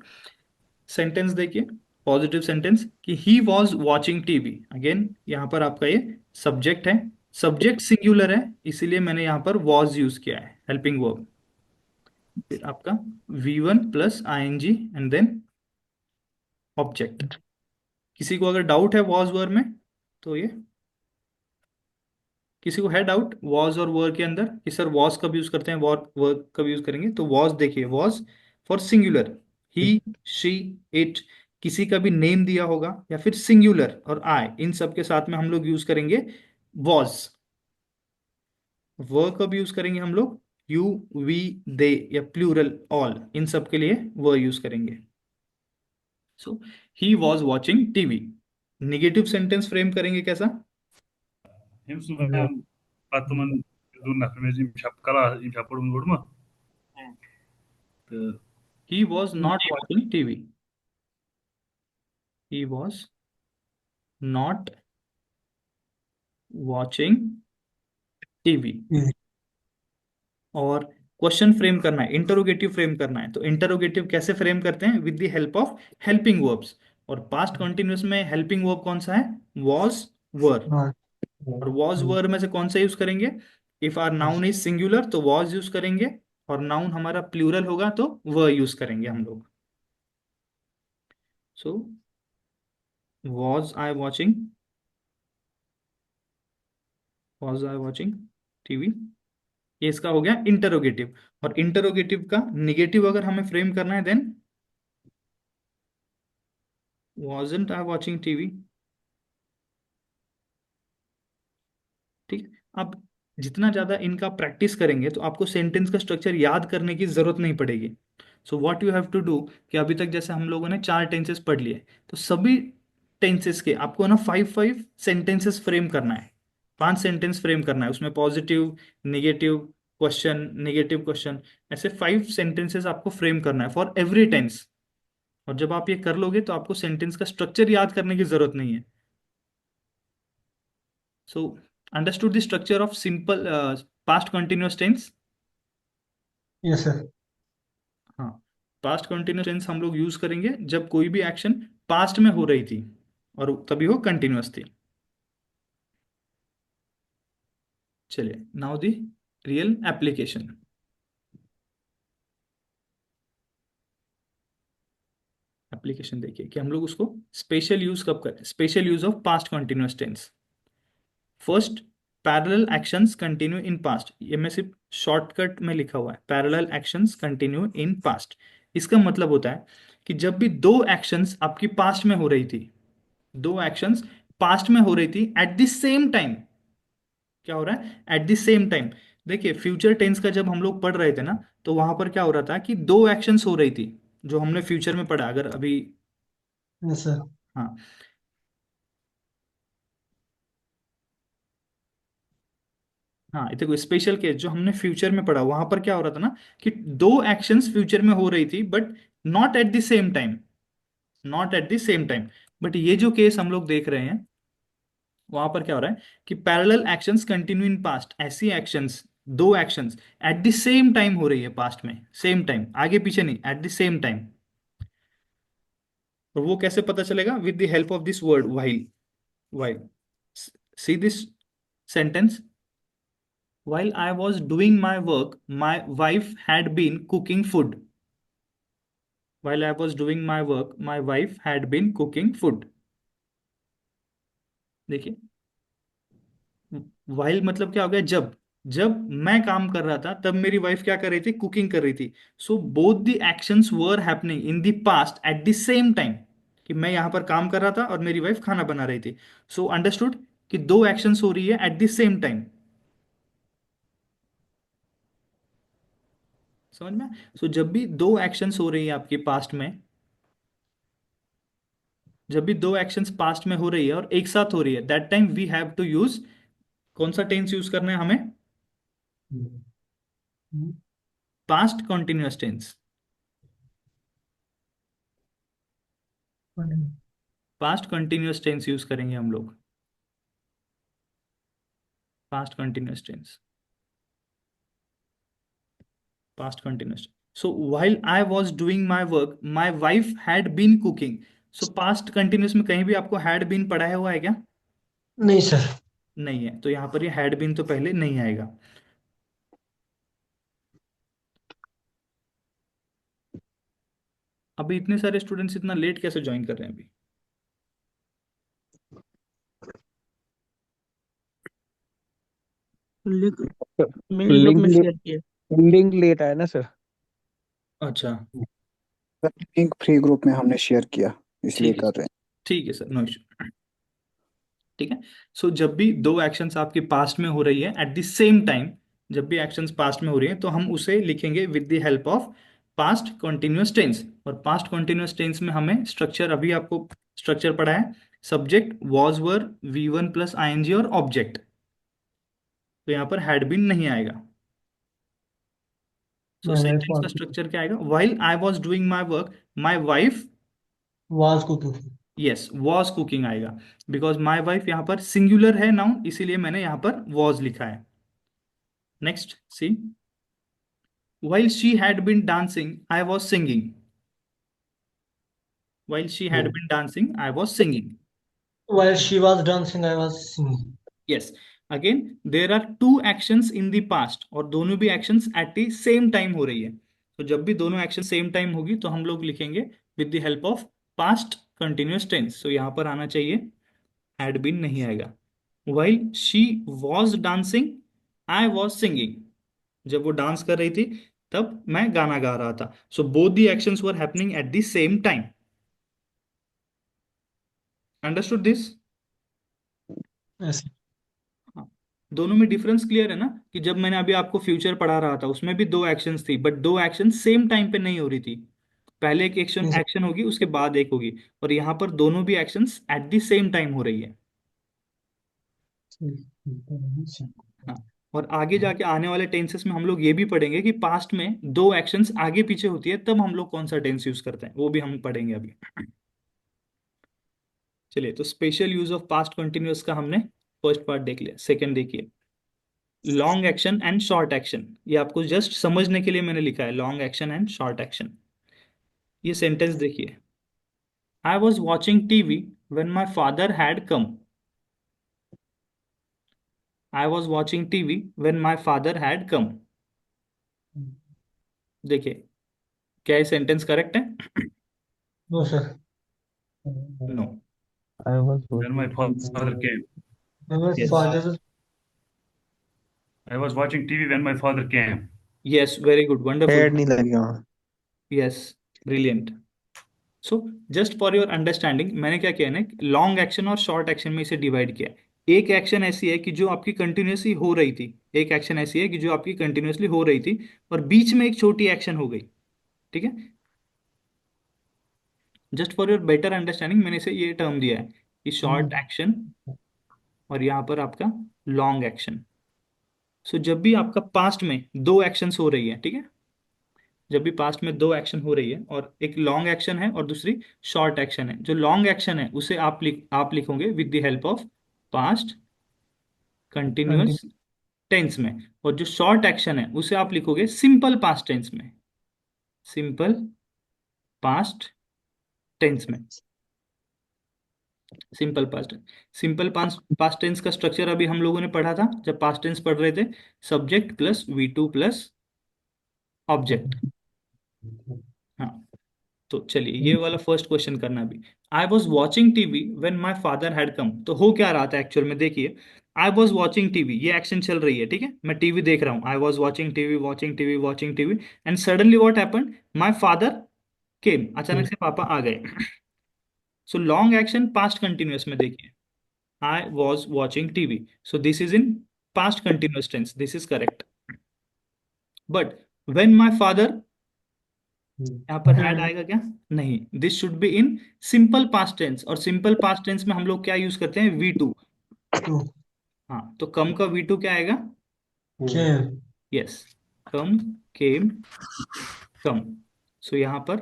सेंटेंस देखिए, पॉजिटिव सेंटेंस कि ही वॉज वॉचिंग टीवी। अगेन यहाँ पर आपका ये सब्जेक्ट है, सब्जेक्ट सिंगुलर है, इसीलिए मैंने यहाँ पर वॉज यूज किया है हेल्पिंग वर्ब। फिर आपका V1 plus ING and then object. किसी को अगर डाउट है वॉज वर में, तो ये किसी को है डाउट वॉज और वर के अंदर कि सर वॉज कब यूज करते हैं, वॉर वर कब यूज करेंगे? तो वॉज देखिए, was for singular, he, she, it, किसी का भी नेम दिया होगा, या फिर सिंगुलर और आई, इन सब के साथ में हम लोग यूज करेंगे वॉज। वर कब यूज करेंगे हम लोग? यू, वी, दे या प्लूरल ऑल, इन सब के लिए वर यूज करेंगे। So he was watching TV. Negative sentence frame करेंगे कैसा?
Hem sudah teman itu nak kami imshap kalah imshap pun guru mah. तो
he was not watching TV. He was not watching TV. और question frame करना है, interrogative frame करना है, तो interrogative कैसे फ्रेम करते हैं? With the help of helping verbs. और पास्ट कंटिन्यूअस में हेल्पिंग वर्ब कौन सा है? वॉज, वर।
हाँ।
और वॉज वर में से कौन सा यूज करेंगे? If our noun is singular तो वॉज यूज करेंगे, और नाउन हमारा प्लूरल होगा तो वर यूज करेंगे हम लोग। So was I watching, was I watching TV, ये इसका हो गया इंटरोगेटिव। और इंटरोगेटिव का निगेटिव अगर हमें फ्रेम करना है, then wasn't I watching TV. ठीक। अब जितना ज्यादा इनका प्रैक्टिस करेंगे तो आपको सेंटेंस का स्ट्रक्चर याद करने की जरूरत नहीं पड़ेगी। So what you have to do, कि अभी तक जैसे हम लोगों ने 4 टेंसेस पढ़ लिए, तो सभी टेंसेस के आपको ना 5 5 सेंटेंसेस फ्रेम करना है। 5 सेंटेंस फ्रेम करना है, उसमें positive, negative, question, negative question, ऐसे 5 सेंटेंसेस आपको फ्रेम करना है फॉर एवरी टेंस। और जब आप ये कर लोगे तो आपको सेंटेंस का स्ट्रक्चर याद करने की जरूरत नहीं है। So, understood the structure of simple past continuous tense?
Yes sir.
हाँ, पास्ट कंटिन्यूस टेंस हम लोग यूज करेंगे जब कोई भी एक्शन पास्ट में हो रही थी और तभी वो कंटिन्यूअस थी। चलिए, now the real application. Application देखिए कि हम लोग उसको स्पेशल यूज कब करें। Special use of past continuous tense. First, parallel actions continue in past. ये मैं सिर्फ शॉर्टकट में लिखा हुआ है, parallel actions continue in past. इसका मतलब होता है कि जब भी दो एक्शंस आपकी पास्ट में हो रही थी, दो एक्शंस पास्ट में हो रही थी एट द सेम टाइम, क्या हो रहा है? At the same time. देखिए, फ्यूचर टेंस का जब हम लोग पढ़ रहे थे ना, तो वहां पर क्या हो रहा था कि दो एक्शंस हो रही थी, जो हमने फ्यूचर में पढ़ा। अगर अभी,
यस सर।
हाँ, हाँ, ये देखो स्पेशल केस जो हमने फ्यूचर में पढ़ा, वहां पर क्या हो रहा था ना कि दो एक्शंस फ्यूचर में हो रही थी, but not at the same time, not at the same time. But ये जो केस हम लोग देख रहे हैं, वहां पर क्या हो रहा है कि parallel actions continue in past. ऐसी एक्शंस, दो actions at the same time हो रही है पास्ट में, सेम टाइम, आगे पीछे नहीं, एट द सेम टाइम। और वो कैसे पता चलेगा? With the help of this word while. While, see this sentence, while I was doing my work, my wife had been cooking food. While I was doing my work, my wife had been cooking food. देखिए, while मतलब क्या हो गया? जब, जब मैं काम कर रहा था तब मेरी वाइफ क्या कर रही थी? कुकिंग कर रही थी। So both the actions were happening in the past at the same time, कि मैं यहां पर काम कर रहा था और मेरी वाइफ खाना बना रही थी। सो अंडरस्टूड कि दो एक्शंस हो रही है एट द सेम टाइम। समझ में? सो जब भी दो एक्शंस हो रही है आपके पास्ट में, जब भी दो एक्शंस पास्ट में हो रही है और एक साथ हो रही है, that time we have to use, कौन सा टेंस यूज करना है हमें? Past continuous tense. Past continuous tense use करेंगे हम लोग, past continuous tense, past continuous. So while I was doing my work my wife had been cooking. So past continuous में कहीं भी आपको हैड बीन पढ़ा हुआ है क्या?
नहीं सर।
नहीं है, तो यहां पर ये हैड बीन तो पहले नहीं आएगा। अभी इतने सारे स्टूडेंट्स इतना लेट कैसे ज्वाइन कर रहे हैं अभी?
मिल ग्रुप में शेयर किया।
लिंक लेट आया ना सर।
अच्छा,
लिंक फ्री ग्रुप में हमने शेयर किया, इसलिए
ठीक है
कर रहे हैं।
ठीक है सर, नो इशू। ठीक है। सो जब भी दो एक्शंस आपके पास्ट में हो रही है एट द सेम टाइम, जब भी एक्शंस पास्ट में हो रही है तो हम उसे लिखेंगे with the help of past continuous tense. और पास्ट कंटिन्यूअस टेंस में हमें स्ट्रक्चर, अभी आपको स्ट्रक्चर पढ़ा है, subject was were V1 plus ING और ऑब्जेक्ट। तो यहाँ पर हैड बीन नहीं आएगा। सो
माय वाइफ
सेंटेंस का स्ट्रक्चर क्या आएगा? While I was doing my work my wife,
was cooking.
Yes, was cooking आएगा। बिकॉज माई वाइफ यहाँ पर सिंगुलर है नाउन, इसीलिए मैंने यहाँ पर वॉज लिखा है। Next see, while she had been dancing I was singing, while she had been dancing I was singing.
While she was dancing, I was singing.
Yes, again there are two actions in the past, और दोनों भी actions at the same time हो रही है। तो जब भी दोनों एक्शन सेम टाइम होगी तो हम लोग लिखेंगे with the help of past continuous tense. तो यहाँ पर आना चाहिए, had been नहीं आएगा। while she was dancing I was singing, जब वो डांस कर रही थी तब मैं गाना गा रहा था। So both the actions were happening at the same time. Understood this?
Yes.
हाँ, दोनों में डिफरेंस क्लियर है ना? कि जब मैंने अभी आपको फ्यूचर पढ़ा रहा था उसमें भी दो एक्शंस थी, बट दो एक्शन सेम टाइम पे नहीं हो रही थी। पहले एक एक्शन
Yes.
एक्शन होगी, उसके बाद एक होगी, और यहाँ पर दोनों भी actions at the same time हो रही है। हाँ, और आगे जाके आने वाले टेंसेस में हम लोग ये भी पढ़ेंगे कि पास्ट में दो एक्शंस आगे पीछे होती है तब हम लोग कौन सा टेंस यूज करते हैं, वो भी हम पढ़ेंगे अभी। चलिए, तो special use of past continuous का हमने फर्स्ट पार्ट देख लिया। सेकंड देखिए, long action and short action. ये आपको जस्ट समझने के लिए मैंने लिखा है, long action and short action. ये सेंटेंस देखिए, I was watching TV when my father had come. I was watching TV when my father had come. देखिए, क्या ये सेंटेंस करेक्ट है?
No, sir.
No.
I was
When my
watching
father
TV.
came.
My
yes,
father.
I was watching TV when my father came.
Yes, very good, wonderful.
Head नहीं लगेगा वहाँ।
Yes, brilliant. So just for your understanding, मैंने क्या किया ना, long action और short action में इसे डिवाइड किया। एक एक्शन ऐसी है कि जो आपकी कंटिन्यूसली हो रही थी, एक एक्शन ऐसी है कि जो आपकी कंटिन्यूसली हो रही थी और बीच में एक छोटी एक्शन हो गई। ठीक है, just for your better understanding मैंने इसे ये टर्म दिया है कि शॉर्ट एक्शन और यहाँ पर आपका लॉन्ग एक्शन। सो जब भी आपका पास्ट में दो एक्शंस हो रही है, ठीक है, जब भी पास्ट में दो एक्शन हो रही है और एक लॉन्ग एक्शन है और दूसरी शॉर्ट एक्शन है, जो लॉन्ग एक्शन है उसे आप लिखोगे with the help of past continuous tense में, और जो शॉर्ट एक्शन है उसे आप लिखोगे सिंपल पास्ट टेंस में, सिंपल पास्ट टेंस में, simple past. Simple past past tense का स्ट्रक्चर अभी हम लोगों ने पढ़ा था जब पास्ट टेंस पढ़ रहे थे, subject plus V2 plus object. हाँ, तो चलिए ये वाला फर्स्ट क्वेश्चन करना भी। आई was watching TV when my father had कम, तो हो क्या रहा था एक्चुअल में? देखिए, आई वॉज वॉचिंग टीवी, ये एक्शन चल रही है, ठीक है, मैं टीवी देख रहा हूँ, I was watching TV, watching TV, watching TV, and suddenly what happened, my father came, अचानक से पापा आ गए। So long action past continuous में देखिए, I was watching TV, so this is in past continuous tense, this is correct. But when my father, यहाँ पर had आएगा क्या? नहीं, this should be in simple past tense, और simple past tense में हम लोग क्या यूज करते हैं? V2। हाँ, तो कम का V2 क्या आएगा?
Came.
यस, कम, केम, कम। सो यहाँ पर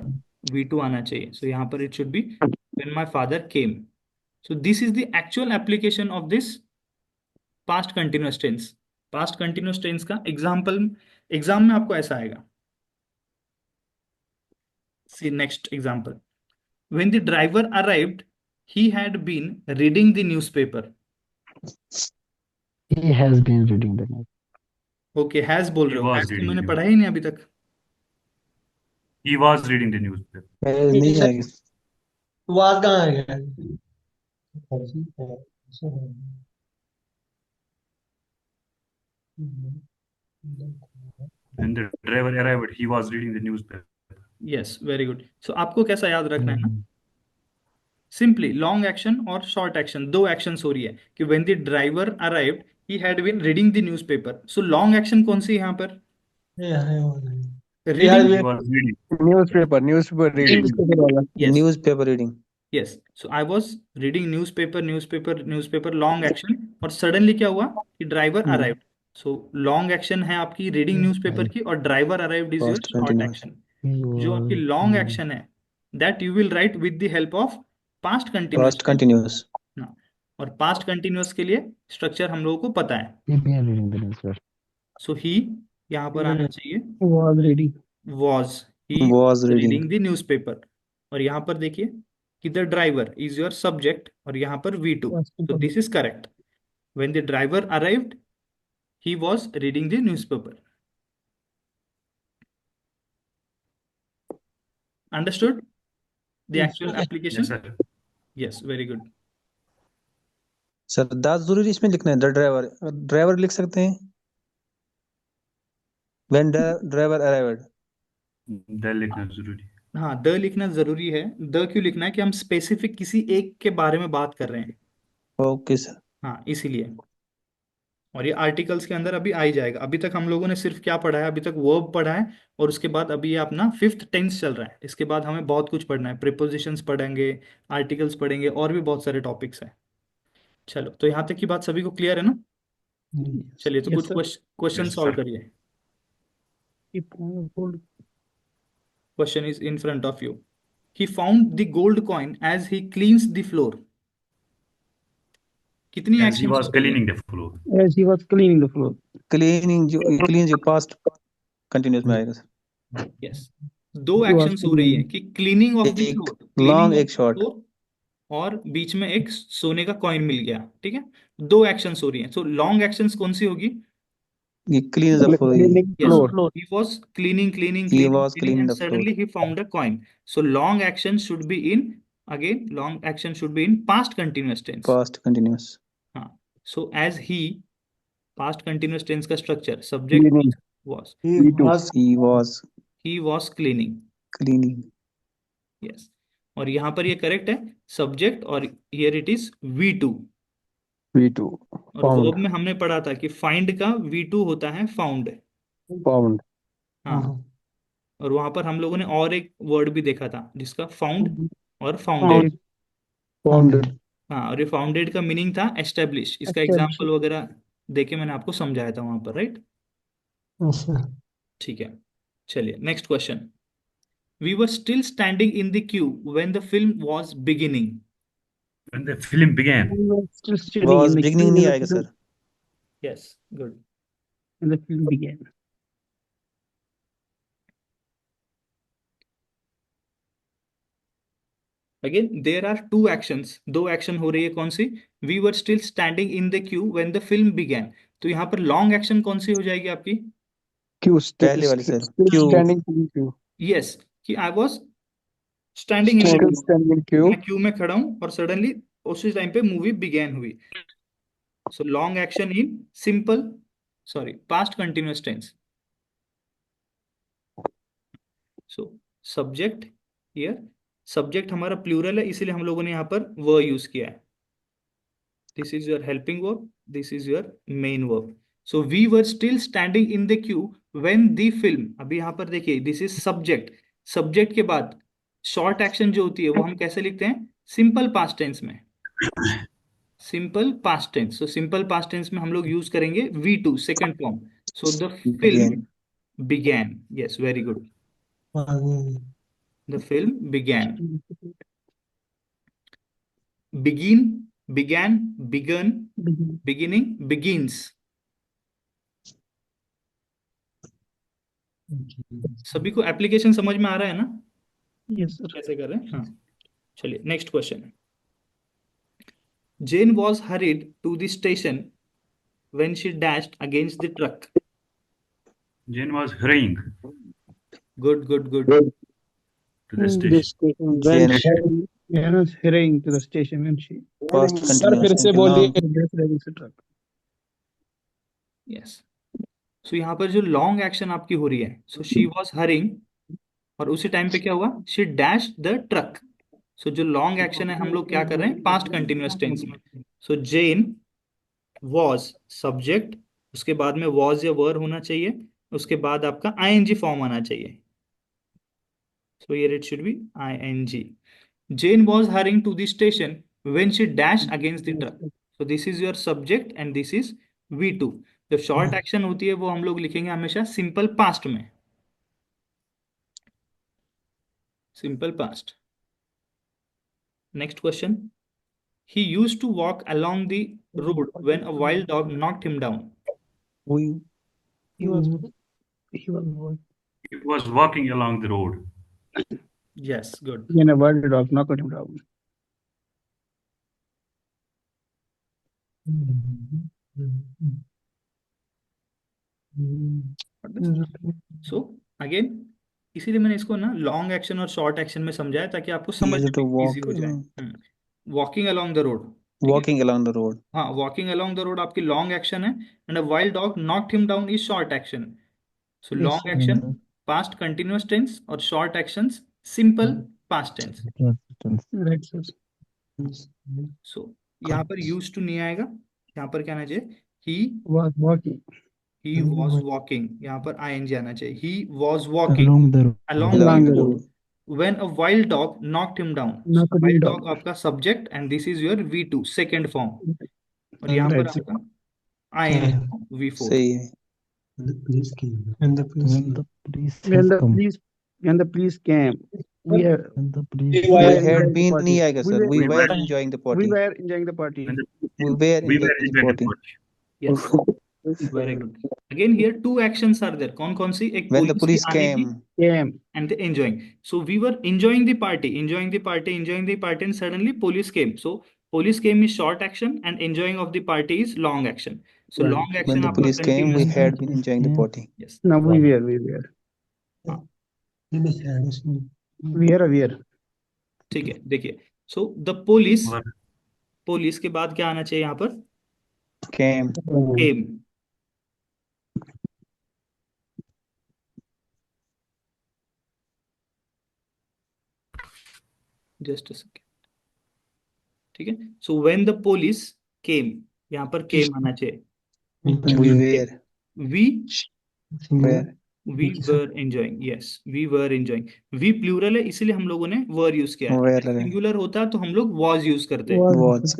V2 आना चाहिए, सो यहाँ पर it should be when my father came. So this is the actual application of this past continuous tense. Past continuous tense का एग्जाम्पल एग्जाम में आपको ऐसा आएगा। See next example, when the driver arrived he had been reading the newspaper।
He has been reading the news.
Okay, has बोल
He
रहे हो,
was
has तो
reading
मैंने
the
पढ़ा
news.
ही नहीं अभी तक।
He was reading the newspaper.
नहीं आएगी।
Was कहाँ आ गया?
When the driver arrived, he was reading the newspaper.
Yes, very good. So आपको कैसा याद रखना है ना, सिंपली लॉन्ग एक्शन और शॉर्ट एक्शन, दो एक्शंस हो रही है कि when the driver arrived he had been reading the newspaper. So long action कौन सी है यहाँ पर? Reading.
He was reading.
Newspaper reading.
Newspaper वाला।
Yes
newspaper reading.
Yes, so I was reading newspaper newspaper newspaper, long action. और suddenly क्या हुआ कि ड्राइवर अराइव्ड। सो लॉन्ग एक्शन है आपकी रीडिंग न्यूज़पेपर की, और driver arrived is your
Past
short
continuous.
Action. जो आपकी लॉन्ग एक्शन है that you will write with the help of past continuous.
Past continuous.
और पास्ट कंटिन्यूअस के लिए स्ट्रक्चर हम लोगों को पता है। सो ही यहाँ पर आना चाहिए
was reading.
was, he
Was reading.
reading the newspaper। और यहाँ पर देखिए कि the driver is your subject, और यहाँ पर V2, so this is correct। when the driver arrived he was reading the newspaper। understood the actual application?
Yes, sir.
yes, very good।
Sir that जरूरी इसमें लिखना है, द ड्राइवर। ड्राइवर लिख सकते हैं when the driver arrived.
The लिखना जरूरी।
हाँ, द लिखना जरूरी है। द क्यों लिखना है कि हम स्पेसिफिक किसी एक के बारे में बात कर रहे हैं।
Okay sir.
हाँ, इसीलिए। और ये आर्टिकल्स के अंदर अभी आ ही जाएगा। अभी तक हम लोगों ने सिर्फ क्या पढ़ा है, अभी तक वर्ब पढ़ा है, और उसके बाद अभी ये अपना फिफ्थ टेंस चल रहा है। इसके बाद हमें बहुत कुछ पढ़ना है, प्रीपोजिशंस पढ़ेंगे, आर्टिकल्स पढ़ेंगे, और भी बहुत सारे टॉपिक्स हैं। चलो, तो यहाँ तक की बात सभी को क्लियर है ना? चलिए, तो
Yes,
कुछ
sir.
Question
Yes,
solve
sir.
करिए। Question is in front of you. He found the gold coin as he cleans the floor. कितनी
As he
action
was cleaning the floor.
As he was cleaning the floor.
Cleaning जो clean जो past continuous में आएगा sir.
Yes, दो actions हो रही है कि क्लीनिंग ऑफ द
एक
फ्लोर,
लॉन्ग
क्लीनिंग
एक शॉर्ट।
और बीच में एक सोने का कॉइन मिल गया। ठीक है, दो एक्शंस हो रही हैं। सो लॉन्ग एक्शंस कौन सी होगी?
ये clean the floor.
Cleaning
Yes,
floor.
he was cleaning, cleaning,
He
cleaning,
was
cleaning,
cleaning
and
the floor.
suddenly he found a coin. So long action should be in, again, long action should be in past continuous tense.
Past continuous.
हाँ, so as he, past continuous tense का structure, subject
Cleaning.
was,
he was
cleaning.
Cleaning.
Yes, और यहाँ पर ये correct है, subject, और here it is V2।
V2.
और
Found.
verb में हमने पढ़ा था कि find का V2 होता है found।
Found.
हाँ, और वहां पर हम लोगों ने और एक वर्ड भी देखा था जिसका फाउंड और फाउंडेड।
Founded.
हाँ, और ये फाउंडेड का मीनिंग था एस्टेब्लिश। इसका एग्जांपल वगैरह देके मैंने आपको समझाया था वहां पर, राइट? ठीक है, चलिए next question. We were still standing in the queue when the film was beginning.
When the film began.
Still standing
was
in the
beginning
queue
नहीं
when
आएगा sir.
Yes, good.
the film began.
Again there are two actions, दो action हो रही है। कौन सी? We were still standing in the queue when the film began. तो यहाँ पर लॉन्ग एक्शन कौन सी हो जाएगी आपकी?
Queue.
पहले वाली sir.
Still
queue.
standing in queue.
Yes, कि I was standing in the
Still standing in queue.
मैं क्यू में खड़ा हूं और सडनली उसी टाइम पे मूवी बिगेन हुई। So long action in simple, sorry, past continuous tense. So subject, here subject हमारा प्लूरल है, इसीलिए हम लोगों ने यहाँ पर व यूज किया है। This is your helping verb, this is your main verb. So we were still standing in the queue when the film. अभी यहाँ पर देखिए, दिस इज सब्जेक्ट। सब्जेक्ट के बाद शॉर्ट एक्शन जो होती है वो हम कैसे लिखते हैं? सिंपल पास्ट टेंस में। Simple past tense, so simple past tense में हम लोग यूज करेंगे V2 second form. So the film began. Yes, very good. The film began. Begin, began, begun, beginning, begins. सभी को एप्लीकेशन समझ में आ रहा है ना?
Yes, sir.
कैसे कर रहे हैं? हाँ, चलिए next question. Jane was hurried to the station when she dashed against the truck.
Jane was hurrying
Good, good, good.
to the station.
When
Jane.
she was hurrying to the station when she.
Past
sir फिर
continuous
से
में
बोलिए।
Long.
Yes. सो यहाँ पर जो long action आपकी हो रही है, सो शी वॉज हरिंग, और उसी टाइम पे क्या हुआ, शी डैश द ट्रक। सो जो लॉन्ग एक्शन है हम लोग क्या कर रहे हैं, पास्ट कंटिन्यूअस टेंस में। सो जेन वॉज सब्जेक्ट, उसके बाद में वॉज या वर होना चाहिए, उसके बाद आपका आईएनजी फॉर्म आना चाहिए। So here it should be ING. Jane was hurrying to the station when she dashed against the truck. So this is your subject and this is V2. जो शॉर्ट एक्शन होती है वो हम लोग लिखेंगे हमेशा सिंपल पास्ट में, simple past. Next question, he used to walk along the road when a wild dog knocked him down.
We
He was he was
It was walking along the road.
Yes, good.
when a wild dog knocked him down.
So again, इसीलिए मैंने इसको ना long action और short action में समझाया ताकि आपको समझ
used to
में इजी
walk
हो जाए। Walking along the road,
walking along the road.
हाँ, वॉकिंग अलोंग द रोड आपकी लॉन्ग एक्शन है, and a wild dog knocked him down is short action. So long action past continuous tense और short actions simple past tense.
Right, sir.
So यहाँ पर use to नहीं आएगा, यहाँ पर क्या आना चाहिए,
Was walking
he was walking, यहाँ पर आईएनजी आना चाहिए, he was walking
along the road.
along
along
the
the
road
road.
when a wild dog knocked him down. So
Knocked him
wild
down.
dog आपका subject and this is your V2 second form, और यहाँ पर
Right, sir.
आपका ING V4।
सही है।
And the police
When the police
When
have
the
come,
police when the police came, we are
when the police
we
We
were
had
enjoying the
been
party.
नहीं आएगा sir, we
We
were
were-
enjoying the
We
party.
were enjoying the party.
When the-
We were
we were
enjoying the
enjoying the
party.
party.
Yes, very good. Again here two actions are there, कौन कौन सी, एक
When the
police की
police
आने की
came,
Came.
and the enjoying. So we were enjoying the party, enjoying the party, enjoying the party, and suddenly police came. So police came is short action and enjoying of the party is long action. So
Right.
long
when
action
the
आपका
police came, we
continuous।
had been enjoying the
came,
party.
Yes,
No, we were.
हाँ,
We are aware.
ठीक है, देखिए। So the police,
Were-
police के बाद क्या आना चाहिए यहाँ पर,
Came.
came। Just a second, ठीक है। So when the police came, यहाँ पर केम आना चाहिए,
We were.
We
Were.
We were enjoying, yes we were enjoying. We plural है इसीलिए हम लोगों ने वर यूज किया है,
Were.
सिंगुलर होता तो हम लोग वॉज यूज करते।
Was.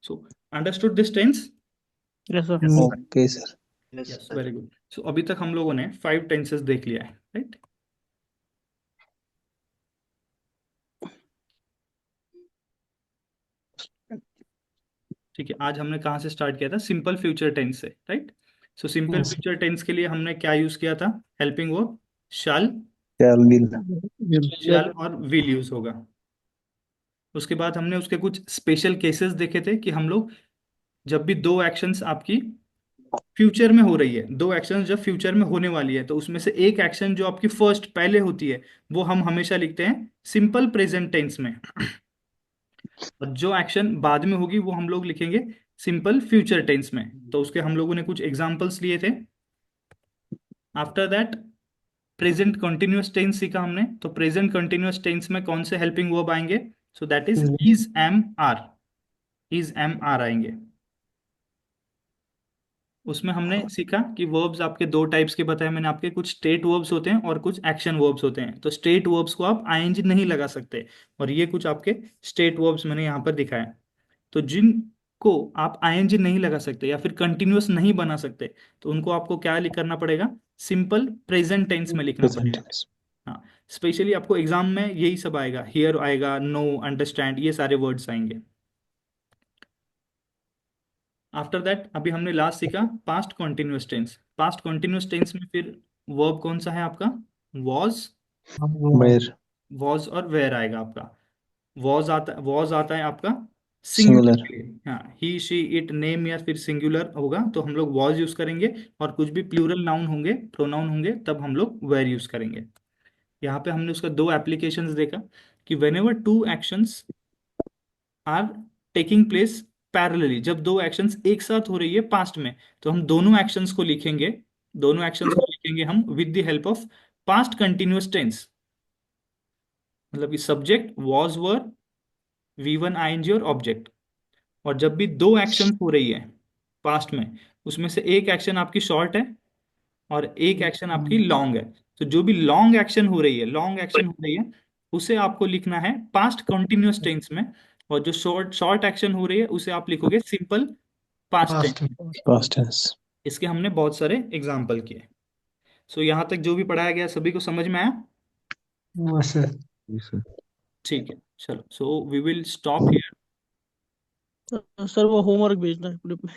So understood this tense?
Yes, sir.
Okay, sir.
Yes, very good. So अभी तक हम लोगों ने 5 टेंसेस देख लिया है, राइट। ठीक है, आज हमने कहाँ से स्टार्ट किया था, सिंपल फ्यूचर टेंस से, right. So simple future tense के लिए हमने क्या यूज किया था, helping verb shall,
Shall will.
Shall और विल यूज होगा। उसके बाद हमने उसके कुछ स्पेशल केसेस देखे थे कि हम लोग जब भी दो एक्शंस आपकी फ्यूचर में हो रही है, दो एक्शंस जब फ्यूचर में होने वाली है, तो उसमें से एक एक्शन जो आपकी फर्स्ट पहले होती है वो हम हमेशा लिखते हैं सिंपल प्रेजेंट टेंस में, और जो एक्शन बाद में होगी वो हम लोग लिखेंगे सिंपल फ्यूचर टेंस में। तो उसके हम लोगों ने कुछ एग्जांपल्स लिए थे। After that present continuous tense सीखा हमने, तो प्रेजेंट कंटिन्यूअस टेंस में कौन से हेल्पिंग वर्ब आएंगे, so that is am are, is am are आएंगे। उसमें हमने सीखा कि वर्ब्स आपके दो टाइप्स के बताए मैंने, आपके कुछ स्टेट वर्ब्स होते हैं और कुछ एक्शन वर्ब्स होते हैं। तो स्टेट वर्ब्स को आप आईएनजी नहीं लगा सकते, और ये कुछ आपके स्टेट वर्ब्स मैंने यहाँ पर दिखाए। तो जिनको आप आईएनजी नहीं लगा सकते या फिर कंटिन्यूअस नहीं बना सकते, तो उनको आपको क्या करना पड़ेगा, सिंपल प्रेजेंट टेंस में लिखना
Present
पड़ेगा।
tense.
हाँ, स्पेशली आपको एग्जाम में यही सब आएगा, हियर आएगा, नो, अंडरस्टैंड, ये सारे वर्ड्स आएंगे। आफ्टर दैट अभी हमने लास्ट सीखा past continuous tense. Past continuous tense में फिर वर्ब कौन सा है आपका, वॉज,
Where.
वॉज और वेयर आएगा आपका। वॉज आता है आपका
Singular.
सिंगुलर के लिए, हाँ, ही शी इट नेम या फिर सिंगुलर होगा तो हम लोग वॉज यूज करेंगे, और कुछ भी प्लूरल नाउन होंगे, प्रोनाउन होंगे, तब हम लोग वेयर यूज करेंगे। यहाँ पे हमने उसका दो एप्लीकेशंस देखा कि whenever two actions are taking place parallelly, जब दो एक्शंस एक साथ हो रही है पास्ट में, तो हम दोनों एक्शंस को लिखेंगे, दोनों एक्शंस को लिखेंगे हम with the help of past continuous tense. मतलब कि subject was were V1 ING और ऑब्जेक्ट। और जब भी दो एक्शंस हो रही है पास्ट में, उसमें से एक एक्शन आपकी शॉर्ट है और एक एक्शन आपकी लॉन्ग है, तो जो भी लॉन्ग एक्शन हो रही है, लॉन्ग एक्शन हो रही है, उसे आपको लिखना है पास्ट कंटिन्यूअस टेंस में। और जो शॉर्ट शॉर्ट एक्शन हो रही है उसे आप लिखोगे simple past tense.
Past.
Past tense.
इसके हमने बहुत सारे एग्जाम्पल किए। सो यहाँ तक जो भी पढ़ाया गया सभी को समझ में आया?
सर।
Yes, sir.
ठीक है, चलो, so we will stop here.
Sir वो होमवर्क भेजना है ग्रुप में।